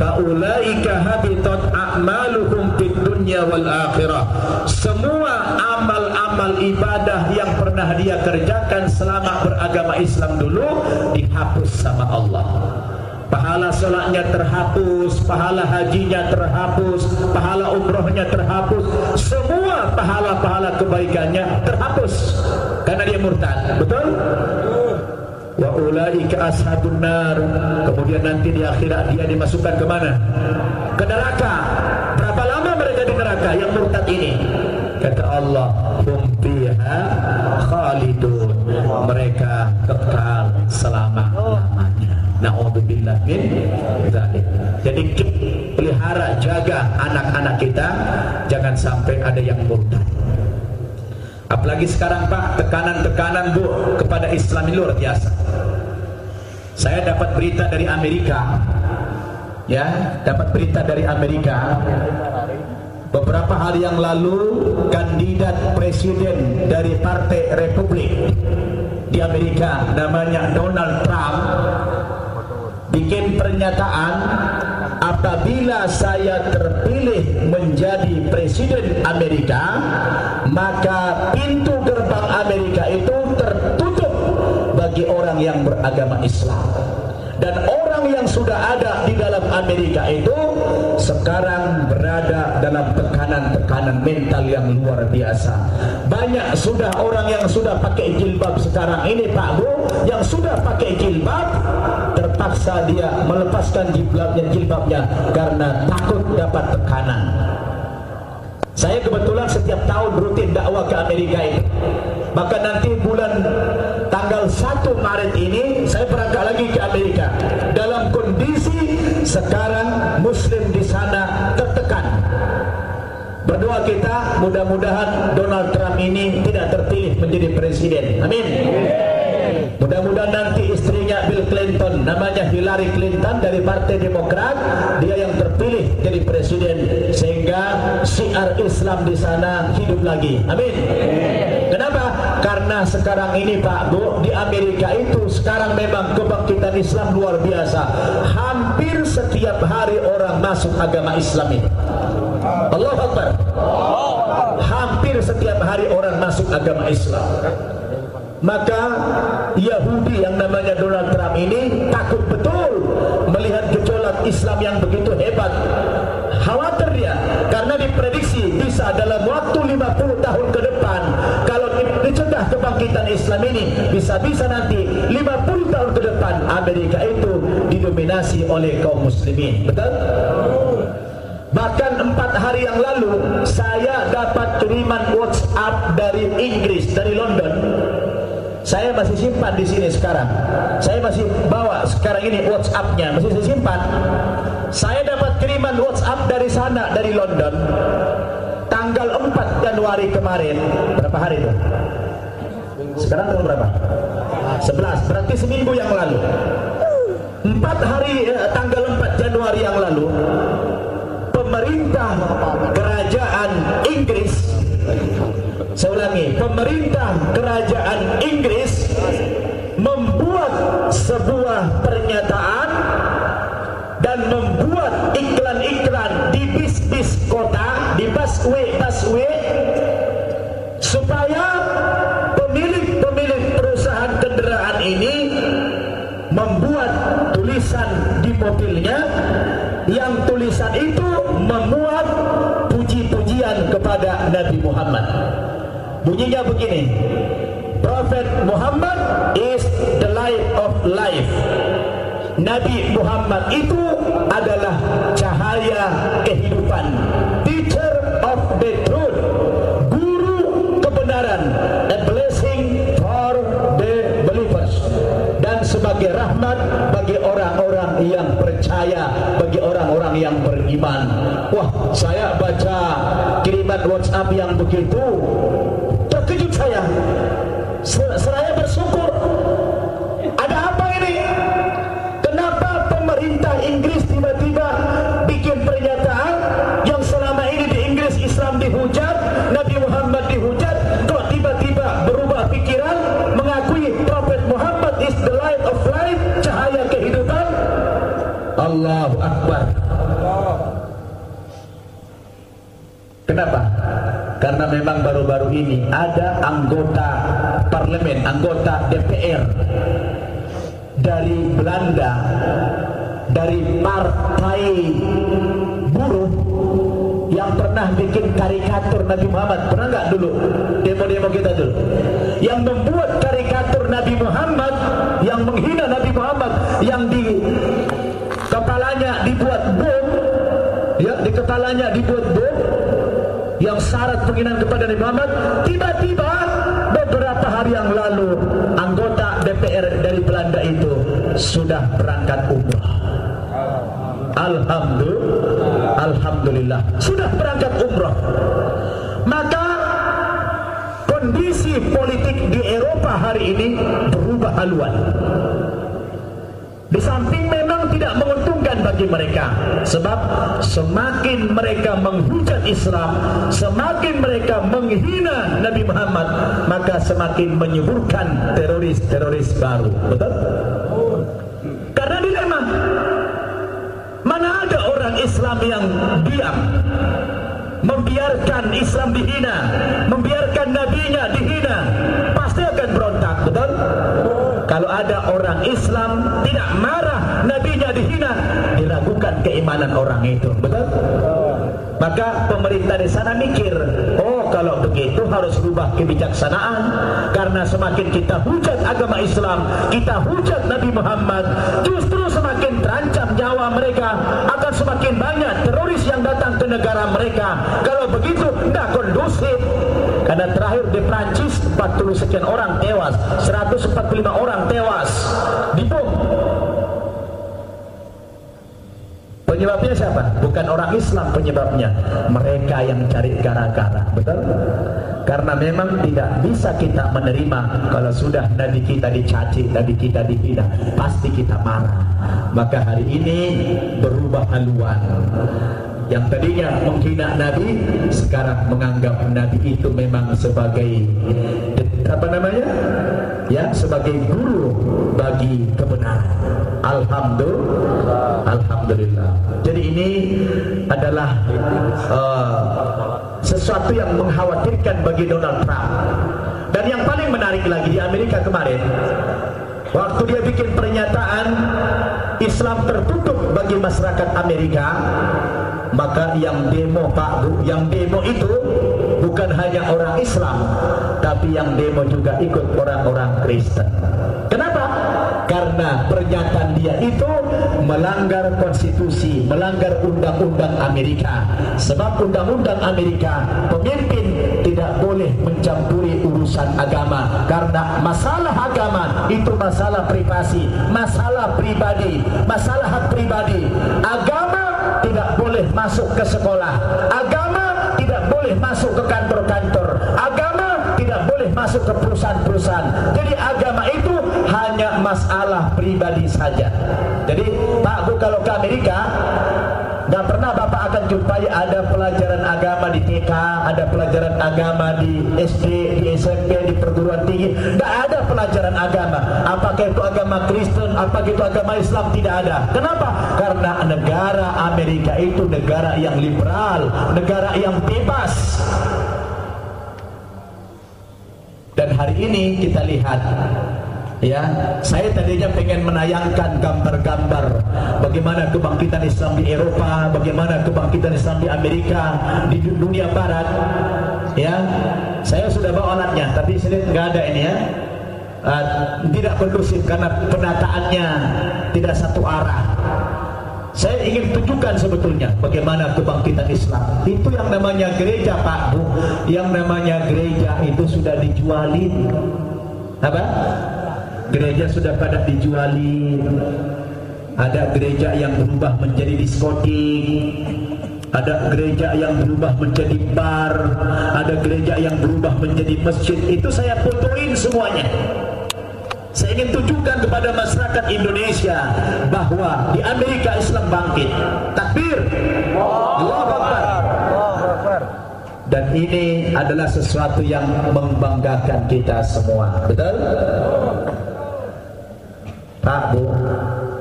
Faulaika habitat a'maluhum fid dunya wal akhirah. Semua amal-amal ibadah yang pernah dia kerjakan selama beragama Islam dulu dihapus sama Allah. Pahala salatnya terhapus, pahala hajinya terhapus, pahala umrohnya terhapus, semua pahala-pahala kebaikannya terhapus karena dia murtad. Betul? Wa ulaika ashabun nar. Kemudian nanti di akhirat dia dimasukkan ke mana? Ke neraka. Berapa lama mereka di neraka yang murtad ini? Kata Allah, hum fiha khalidun. Mereka kekal selama-lamanya. Na'udzubillah min dzalik. Jadi pelihara, jaga anak-anak kita jangan sampai ada yang murtad. Apalagi sekarang Pak, tekanan-tekanan Bu kepada Islam ini luar biasa. Saya dapat berita dari Amerika, ya, dapat berita dari Amerika. Beberapa hari yang lalu, kandidat presiden dari Partai Republik di Amerika, namanya Donald Trump, bikin pernyataan, apabila saya terpilih menjadi presiden Amerika, maka pintu gerbang Amerika itu tertutup bagi orang yang beragama Islam. Dan orang yang sudah ada di dalam Amerika itu sekarang berada dalam tekanan-tekanan mental yang luar biasa. Banyak sudah orang yang sudah pakai jilbab sekarang ini Pak Bu, yang sudah pakai jilbab terpaksa dia melepaskan jilbabnya karena takut dapat tekanan. Saya kebetulan setiap tahun rutin dakwah ke Amerika itu. Maka nanti bulan tanggal 1 Maret ini saya berangkat lagi ke Amerika. Dalam kondisi sekarang Muslim di sana tertekan. Berdoa kita mudah-mudahan Donald Trump ini tidak terpilih menjadi presiden. Amin. Mudah-mudahan nanti istrinya Bill Clinton, namanya Hillary Clinton dari Partai Demokrat, dia yang terpilih jadi presiden sehingga syiar Islam di sana hidup lagi. Amin. Kenapa? Karena sekarang ini Pak Bu, di Amerika itu sekarang memang kebangkitan Islam luar biasa. Hampir setiap hari orang masuk agama Islam ini. Allahu Akbar. Hampir setiap hari orang masuk agama Islam. Maka Yahudi yang namanya Donald Trump ini takut betul melihat gejolak Islam yang begitu hebat. Khawatir dia karena diprediksi bisa dalam waktu 50 tahun ke depan, kalau dicegah kebangkitan Islam ini, bisa-bisa nanti 50 tahun ke depan Amerika itu didominasi oleh kaum muslimin. Betul? Bahkan 4 hari yang lalu saya dapat kiriman WhatsApp dari Inggris, dari London. Saya masih simpan di sini sekarang. Saya masih bawa sekarang ini WhatsApp-nya, masih saya simpan. Saya dapat kiriman WhatsApp dari sana, dari London, tanggal 4 Januari kemarin. Berapa hari itu? Sekarang tanggal berapa? 11, berarti seminggu yang lalu. 4 hari, tanggal 4 Januari yang lalu, pemerintah kerajaan Inggris, saya ulangi, pemerintah kerajaan Inggris membuat sebuah pernyataan dan membuat iklan-iklan di bis-bis kota, di busway, supaya pemilik perusahaan kendaraan ini membuat tulisan di mobilnya, yang tulisan itu memuat puji-pujian kepada Nabi Muhammad. Bunyinya begini: Prophet Muhammad is the light of life. Nabi Muhammad itu adalah cahaya kehidupan, teacher of the truth, guru kebenaran, a blessing for the believers, dan sebagai rahmat bagi orang-orang yang percaya, bagi orang-orang yang beriman. Wah, saya baca kiriman WhatsApp yang begitu, terkejut saya. Seraya bersyukur. Ada apa ini? Kenapa pemerintah Inggris tiba-tiba bikin pernyataan yang selama ini di Inggris Islam dihujat, Nabi Muhammad dihujat, kok tiba-tiba berubah pikiran, mengakui Prophet Muhammad is the light of life, cahaya kehidupan? Allahu Akbar. Kenapa? Karena memang baru-baru ini ada anggota parlemen, anggota DPR dari Belanda, dari partai buruh, yang pernah bikin karikatur Nabi Muhammad. Pernah nggak dulu demo-demo kita dulu? Yang membuat karikatur Nabi Muhammad, yang menghina Nabi Muhammad, yang di kepalanya dibuat bom, ya, di kepalanya dibuat bom, yang syarat penghinaan kepada Nabi Muhammad. Tiba-tiba beberapa hari yang lalu anggota DPR dari Belanda itu sudah berangkat umrah. Alhamdulillah sudah berangkat umrah. Maka kondisi politik di Eropa hari ini berubah haluan. Di samping memang tidak menguntungkan bagi mereka, sebab semakin mereka menghujat Islam, semakin mereka menghina Nabi Muhammad, maka semakin menyuburkan teroris-teroris baru. Betul? Karena dilema, mana ada orang Islam yang diam, membiarkan Islam dihina, membiarkan nabinya dihina, pasti akan berontak. Betul? Kalau ada orang Islam tidak marah, nabinya dihina, diragukan keimanan orang itu. Betul? Maka pemerintah di sana mikir, oh kalau begitu harus rubah kebijaksanaan, karena semakin kita hujat agama Islam, kita hujat Nabi Muhammad, justru semakin terancam nyawa mereka, akan semakin banyak teroris yang datang ke negara mereka. Kalau begitu tidak kondusif. Karena terakhir di Prancis 40 sekian orang tewas, 145 orang tewas dibom. Penyebabnya siapa? Bukan orang Islam penyebabnya, mereka yang cari gara-gara. Betul? Karena memang tidak bisa kita menerima kalau sudah Nabi kita dicaci, Nabi kita dihina, pasti kita marah. Maka hari ini berubah haluan. Yang tadinya menghina Nabi, sekarang menganggap Nabi itu memang sebagai apa namanya? Ya, sebagai guru bagi kebenaran. Alhamdulillah. Jadi ini adalah sesuatu yang mengkhawatirkan bagi Donald Trump. Dan yang paling menarik lagi di Amerika kemarin, Waktu dia bikin pernyataan Islam tertutup bagi masyarakat Amerika, maka yang demo Pak Bu, yang demo itu bukan hanya orang Islam, tapi yang demo juga ikut orang-orang Kristen. Kenapa? Karena pernyataan dia itu melanggar konstitusi, melanggar undang-undang Amerika. Sebab undang-undang Amerika, pemimpin tidak boleh mencampuri urusan agama, karena masalah agama itu masalah privasi, masalah pribadi, masalah hak pribadi. Agama tidak boleh masuk ke sekolah, agama tidak boleh masuk ke kantor-kantor, agama tidak boleh masuk ke perusahaan-perusahaan. Jadi agama itu hanya masalah pribadi saja. Jadi Pak Bu, kalau ke Amerika, nggak pernah Bapak akan jumpai ada pelajaran agama di TK, ada pelajaran agama di SD, di SMP, di perguruan tinggi. Nggak ada pelajaran agama. Apakah itu agama Kristen, apakah itu agama Islam, tidak ada. Kenapa? Karena negara Amerika itu negara yang liberal, negara yang bebas. Dan hari ini kita lihat, ya, saya tadinya pengen menayangkan gambar-gambar bagaimana kebangkitan Islam di Eropa, bagaimana kebangkitan Islam di Amerika, di dunia Barat. Ya, saya sudah bawa alatnya, tapi sini nggak ada ini ya. Tidak kondusif karena penataannya tidak satu arah. Saya ingin tunjukkan sebetulnya bagaimana kebangkitan Islam. Itu yang namanya gereja Pak Bu, yang namanya gereja itu sudah dijualin. Apa? Gereja sudah pada dijualin. Ada gereja yang berubah menjadi diskotik, ada gereja yang berubah menjadi bar, ada gereja yang berubah menjadi masjid. Itu saya fotoin semuanya. Saya ingin tunjukkan kepada masyarakat Indonesia bahwa di Amerika Islam bangkit. Takbir, Allahu Akbar. Dan ini adalah sesuatu yang membanggakan kita semua. Betul? Pak Bu,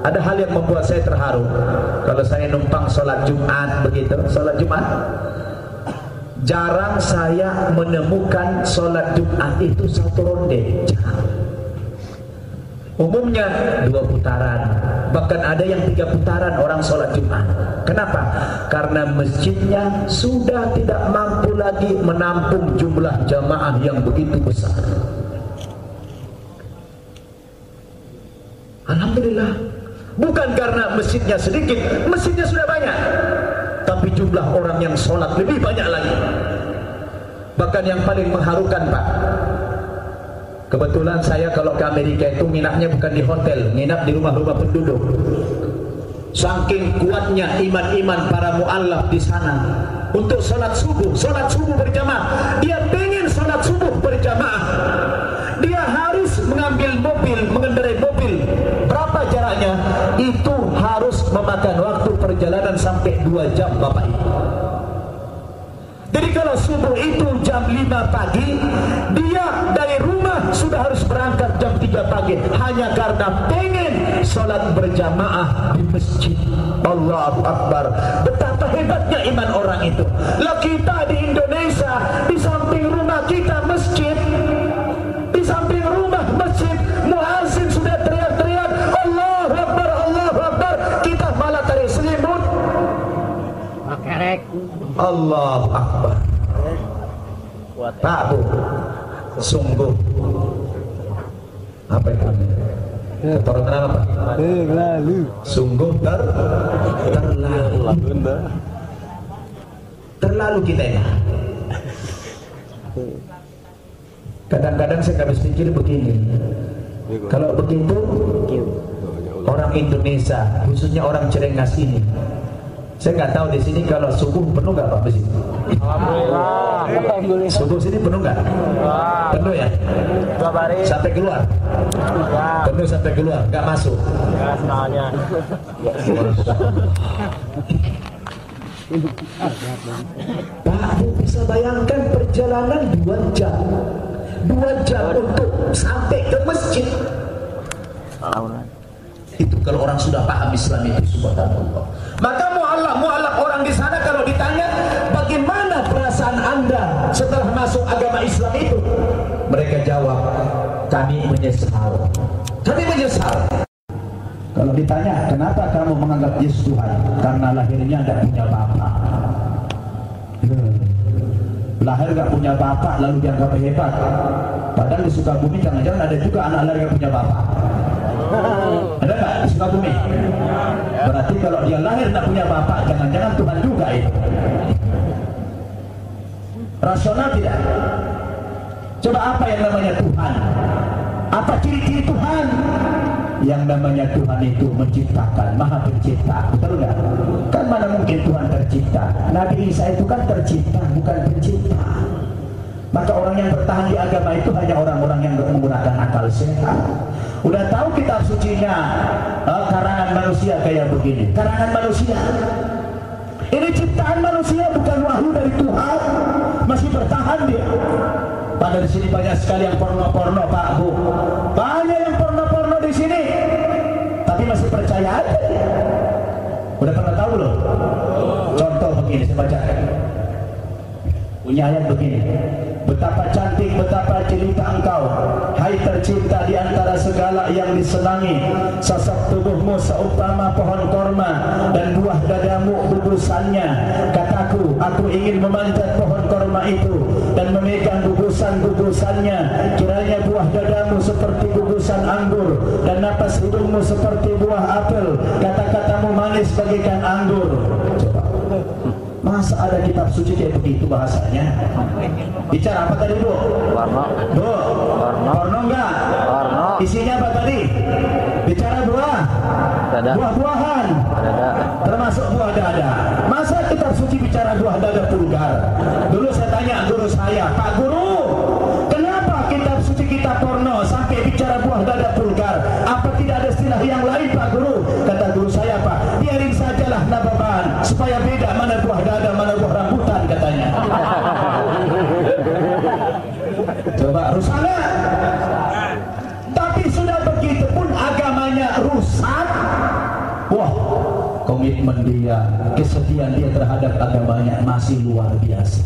ada hal yang membuat saya terharu. Kalau saya numpang sholat Jumat begitu, sholat Jumat, jarang saya menemukan sholat Jumat itu satu ronde. Umumnya 2 putaran, bahkan ada yang 3 putaran orang sholat Jumat. Kenapa? Karena masjidnya sudah tidak mampu lagi menampung jumlah jamaah yang begitu besar. Alhamdulillah, bukan karena masjidnya sedikit, masjidnya sudah banyak, tapi jumlah orang yang sholat lebih banyak lagi. Bahkan yang paling mengharukan Pak, kebetulan saya kalau ke Amerika itu nginapnya bukan di hotel, nginap di rumah-rumah penduduk. Saking kuatnya iman-iman para mu'allaf di sana untuk sholat subuh berjamaah. Dia pengen sholat subuh berjamaah, dia harus mengambil mobil, mengendarai mobil. Berapa jaraknya? Itu harus memakan waktu perjalanan sampai 2 jam Bapak Ibu. Jadi kalau subuh itu jam 5 pagi, dia dari rumah sudah harus berangkat jam 3 pagi hanya karena pengen sholat berjamaah di masjid. Allahu Akbar. Betapa hebatnya iman orang itu. Lah kita di Indonesia, di samping rumah kita masjid, di samping rumah masjid, muazzin sudah teriak-teriak Allahu Akbar, Allahu Akbar, kita malah tarik selimut. Allahu Akbar. Pak Bu, sungguh apa itu? Keturunan apa? Terlalu. Sungguh terlalu kita ya. Kadang-kadang saya habis pikir begini, kalau begitu orang Indonesia, khususnya orang Cirengas ini, saya nggak tahu di sini kalau subuh penuh nggak Pak di sini? Alhamdulillah. Subuh sini penuh nggak? Penuh ya? Sampai keluar? Penuh sampai keluar, nggak masuk? Ya, soalnya. Pak Bu bisa bayangkan perjalanan 2 jam. 2 jam untuk sampai ke masjid. Itu kalau orang sudah paham Islam itu, subhanallah. Maka mu'alaf orang di sana kalau ditanya bagaimana perasaan Anda setelah masuk agama Islam itu, mereka jawab, kami menyesal. Kami menyesal menyesal. Kalau ditanya, kenapa kamu menganggap Yesus Tuhan? Karena lahirnya tidak punya bapak. Lahir gak punya bapak lalu dianggap hebat. Padahal di Sukabumi jangan-jangan ada juga anak lahir gak punya bapak. Ada gak di Sukabumi? Berarti kalau dia lahir gak punya bapak, jangan-jangan Tuhan juga itu. Rasional tidak? Coba apa yang namanya Tuhan? Apa ciri-ciri Tuhan? Yang namanya Tuhan itu menciptakan, maha pencipta, betul nggak? Kan mana mungkin Tuhan tercipta? Nabi Isa itu kan tercipta, bukan pencipta. Maka orang yang bertahan di agama itu hanya orang-orang yang menggunakan akal sehat. Udah tahu kitab sucinya, karangan manusia kayak begini, karangan manusia. Ini ciptaan manusia, bukan wahyu dari Tuhan. Masih bertahan dia. Pada di sini banyak sekali yang porno-porno, Pak Bu. Banyak yang porno-porno di sini, tapi masih percaya aja. Udah pernah tahu loh? Contoh begini, saya bacakan. Punya ayat begini. Betapa cantik, betapa jelita engkau, hai tercinta di antara segala yang disenangi. Sosok tubuhmu seumpama pohon korma dan buah dadamu gugusannya. Kataku, aku ingin memanjat pohon korma itu dan memegang gugusan-gugusannya. Kiranya buah dadamu seperti gugusan anggur dan napas hidungmu seperti buah apel. Kata-katamu manis bagaikan anggur. Coba. Masa ada kitab suci kayak begitu bahasanya? Bicara apa tadi, Bu? Warna. Bu, porno enggak? Warna. Isinya apa tadi? Bicara buah? Dada. Buah-buahan? Dada. Termasuk buah dada. Masa kitab suci bicara buah dada vulgar? Dulu saya tanya guru saya, Pak Guru, kenapa kitab suci kita porno sampai bicara buah dada vulgar? Apa tidak ada istilah yang lain, Pak Guru? Kata guru saya, Pak, biarin sajalah nababan supaya beda mana buah dada, mana buah rambutan, katanya. Coba rusak nggak? Tapi sudah begitu pun agamanya rusak. Wah, komitmen dia, kesetiaan dia terhadap agamanya masih luar biasa.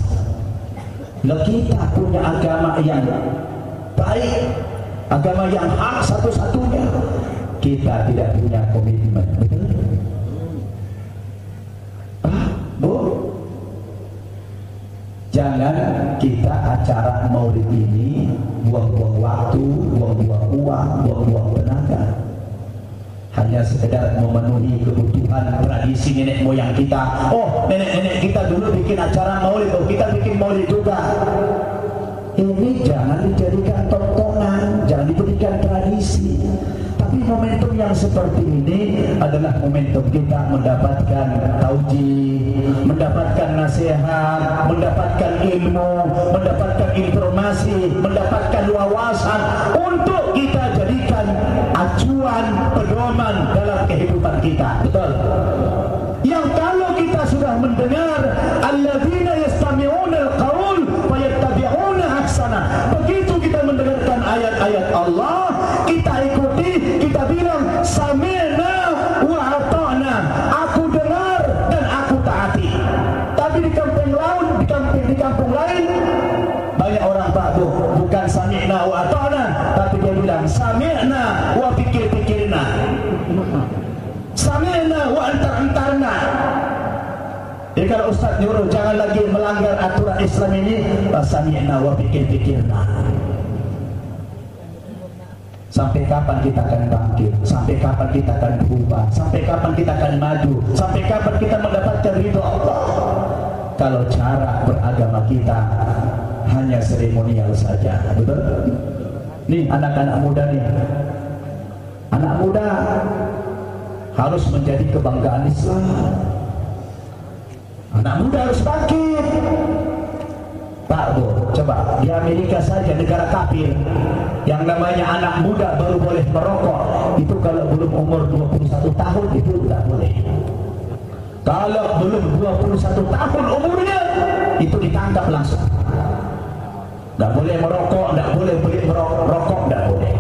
Nah, kita punya agama yang baik, agama yang hak satu-satunya, kita tidak punya komitmen, betul? Bu, jangan kita acara maulid ini buang-buang waktu, buang-buang uang, buang-buang tenaga. Hanya sekedar memenuhi kebutuhan tradisi nenek moyang kita. Oh, nenek-nenek kita dulu bikin acara maulid, oh kita bikin maulid juga. Ini jangan dijadikan tontonan, jangan dijadikan tradisi. Tapi momentum yang seperti ini adalah momentum kita mendapatkan taujih, mendapatkan nasihat, mendapatkan ilmu, mendapatkan informasi, mendapatkan wawasan untuk kita jadikan acuan pedoman dalam kehidupan kita. Betul? Yang kalau kita sudah mendengar alladzina yastami'una al-qaul wa yattabi'una ahsana, begitu kita mendengarkan ayat-ayat Allah, kita ikuti, kita bilang sami'na wa ata'na, aku dengar dan aku taati. Tapi di kampung lain, di kampung lain banyak orang, Pak Bu, bukan sami'na wa ata'na, tapi dia bilang sami'na wa pikir-pikirna, sami'na wa antar-antarna. Jadi kalau Ustaz nyuruh jangan lagi melanggar aturan Islam ini, sami'na wa pikir-pikirna. Sampai kapan kita akan bangkit? Sampai kapan kita akan berubah? Sampai kapan kita akan maju? Sampai kapan kita mendapatkan ridho Allah? Kalau cara beragama kita hanya seremonial saja, betul? Nih anak-anak muda nih, anak muda harus menjadi kebanggaan Islam. Anak muda harus bangkit. Pak Bu, coba di Amerika saja, negara kafir, yang namanya anak muda baru boleh merokok itu kalau belum umur 21 tahun itu tidak boleh. Kalau belum 21 tahun umurnya itu ditangkap langsung. Tidak boleh merokok, tidak boleh beli merokok, tidak boleh.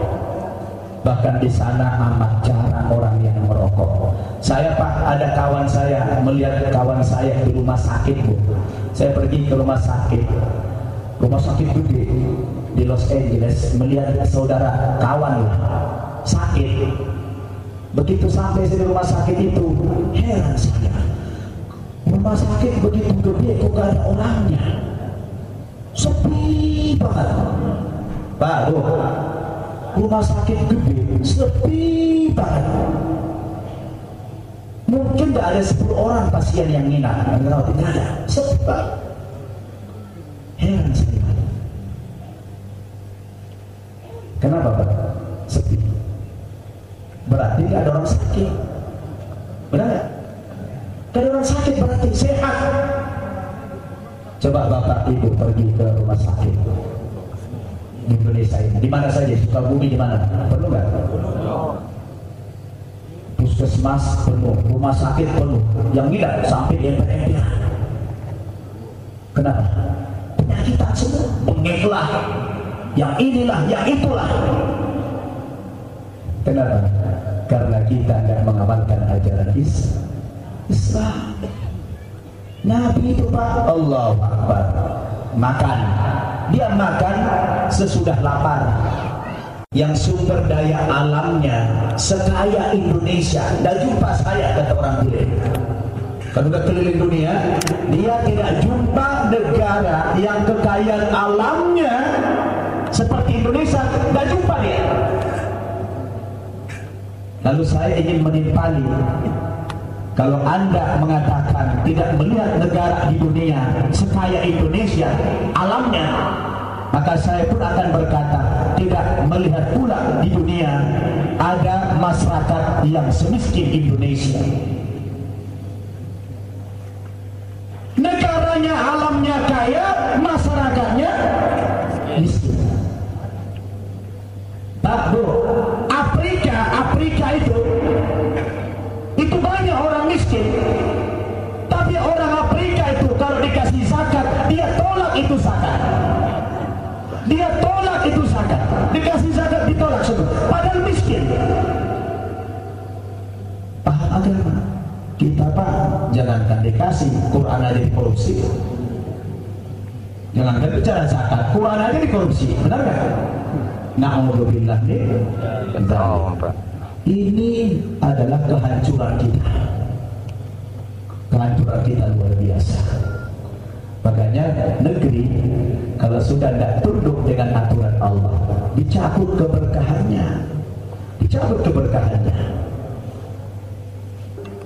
Bahkan di sana amat jarang orang yang merokok. Saya, Pak, ada kawan saya, melihat kawan saya di rumah sakit, Bu. Saya pergi ke rumah sakit gede di Los Angeles, melihat saudara kawan sakit. Begitu sampai di rumah sakit itu, heran saya. Rumah sakit begitu gede kok gak ada orangnya. Sepi banget. Baru rumah sakit gede, sepi banget. Mungkin gak ada 10 orang pasien yang nginap, tidak ada, sepi banget. Heran saya. Kenapa Pak? Sepi. Berarti gak ada orang sakit. Benar gak? Gak ada orang sakit berarti sehat. Coba Bapak Ibu pergi ke rumah sakit di Indonesia ini, di mana saja, Sukabumi di mana? Perlu nggak? Puskesmas penuh, rumah sakit penuh, yang nginap sampai emper-emper. Kenapa? Penyakitan semua, bengeklah, yang inilah, yang itulah. Kenapa? Karena kita tidak mengamalkan ajaran Islam. Nabi itu Pak, Allahu Akbar, makan. Dia makan sesudah lapar. Yang sumber daya alamnya sekaya Indonesia, tidak jumpa saya, kata orang bule. Kalau udah keliling dunia, dia tidak jumpa negara yang kekayaan alamnya seperti Indonesia, tidak jumpa dia. Lalu saya ingin menimpali, kalau Anda mengatakan tidak melihat negara di dunia sekaya Indonesia alamnya, maka saya pun akan berkata tidak melihat pula di dunia ada masyarakat yang semiskin Indonesia. Negaranya alamnya kaya, masyarakatnya miskin. Pak Bu, Afrika itu banyak orang miskin, tapi orang Afrika itu kalau dikasih zakat dia tolak itu zakat, dikasih zakat ditolak semua, padahal miskin. Paham agama kita Pak, jangankan dikasih, Quran aja dikorupsi. Jangankan bicara zakat, Quran aja dikorupsi, benar gak? Na'udzubillah nih. Ini adalah kehancuran kita. Kehancuran kita luar biasa. Makanya negeri kalau sudah tidak tunduk dengan aturan Allah, dicabut keberkahannya.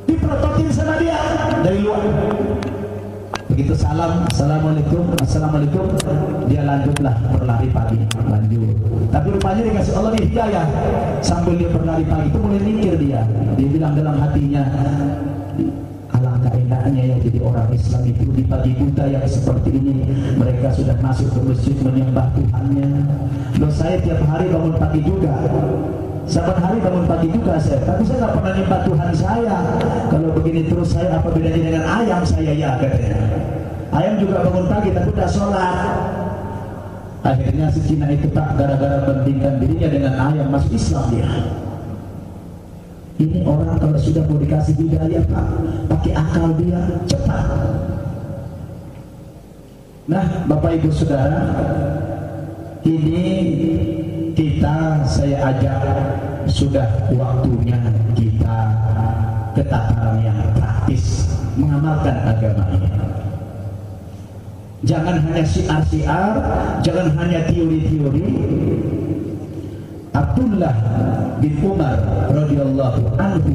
Diprototin sama dia dari luar. Begitu salam, assalamualaikum, dia lanjutlah berlari pagi, lanjut. Tapi rupanya dikasih Allah nih hidayah, sambil dia berlari pagi itu mulai mikir dia bilang dalam hatinya, alangkah enaknya ya jadi orang Islam itu di pagi buta yang seperti ini, mereka sudah masuk ke masjid menyembah Tuhannya. Loh saya tiap hari bangun pagi juga, saban hari bangun pagi juga saya, tapi saya nggak pernah nyembah Tuhan saya. Kalau begini terus saya apa bedanya dengan ayam saya, ya katanya. Ayam juga bangun pagi tapi udah sholat. Akhirnya si Cina itu tak gara-gara bandingkan dirinya dengan ayam masuk Islam dia. Ini orang kalau sudah mau dikasih hidayah Pak, pakai akal dia cepat. Nah Bapak Ibu Saudara, ini saya ajak, sudah waktunya kita ke tataran yang praktis mengamalkan agama ini. Jangan hanya syiar-syiar, jangan hanya teori-teori. Abdullah bin Umar radhiyallahu anhu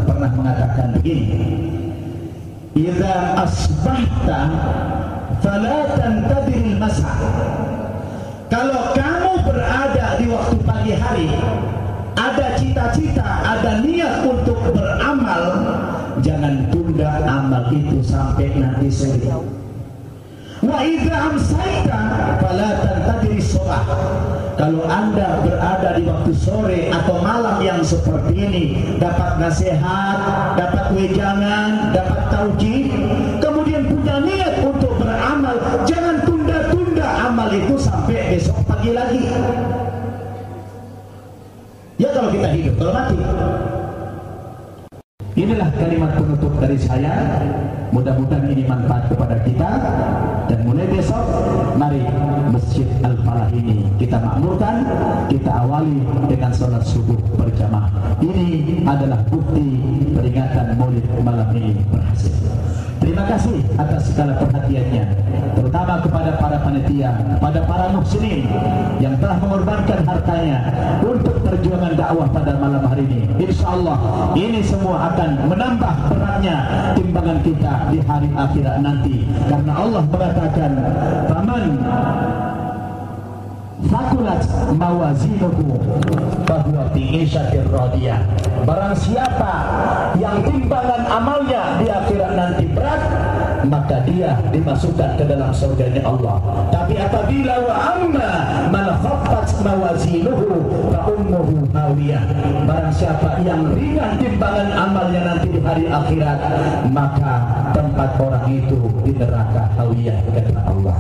pernah mengatakan begini, "Idza asbahta fala tantadiril masa." Kalau kamu berada di waktu pagi hari, ada cita-cita, ada niat untuk beramal, jangan tunda amal itu sampai nanti sore. Wa idza amsayta fala tantadiri shalah. Kalau Anda berada di waktu sore atau malam yang seperti ini, dapat nasihat, dapat wejangan, dapat tauhid, kemudian punya niat untuk beramal, jangan tunda-tunda amal itu sampai besok pagi lagi. Ya kalau kita hidup, kalau mati Inilah kalimat penutup dari saya. Mudah-mudahan ini manfaat kepada kita. Dan mulai besok, mari Masjid Al-Falah ini kita makmurkan, kita awali dengan sholat subuh berjamaah. Ini adalah bukti peringatan Maulid malam ini berhasil. Terima kasih atas segala perhatiannya, terutama kepada para panitia, kepada para muhsinin yang telah mengorbankan hartanya untuk perjuangan dakwah pada malam hari ini. Insya Allah ini semua akan menambah beratnya timbangan kita di hari akhirat nanti, karena Allah mengatakan, "Faman fakulat mawazinuhu bahwa fi isyatir radiyah." Barang siapa yang timbangan amalnya di akhirat nanti berat, maka dia dimasukkan ke dalam surganya Allah. Tapi apabila wa amma man khaffat mawazinuhu fa ummuhu hawiyah, barang siapa yang ringan timbangan amalnya nanti di hari akhirat, maka tempat orang itu di neraka hawiyah kata Allah.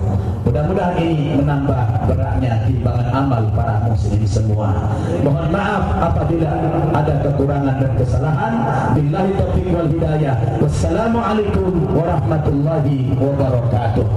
Mudah-mudahan ini menambah beratnya timbangan amal para muslimin semua. Mohon maaf apabila ada kekurangan dan kesalahan. Billahi taufiq wal hidayah. Wassalamualaikum warahmatullahi wabarakatuh.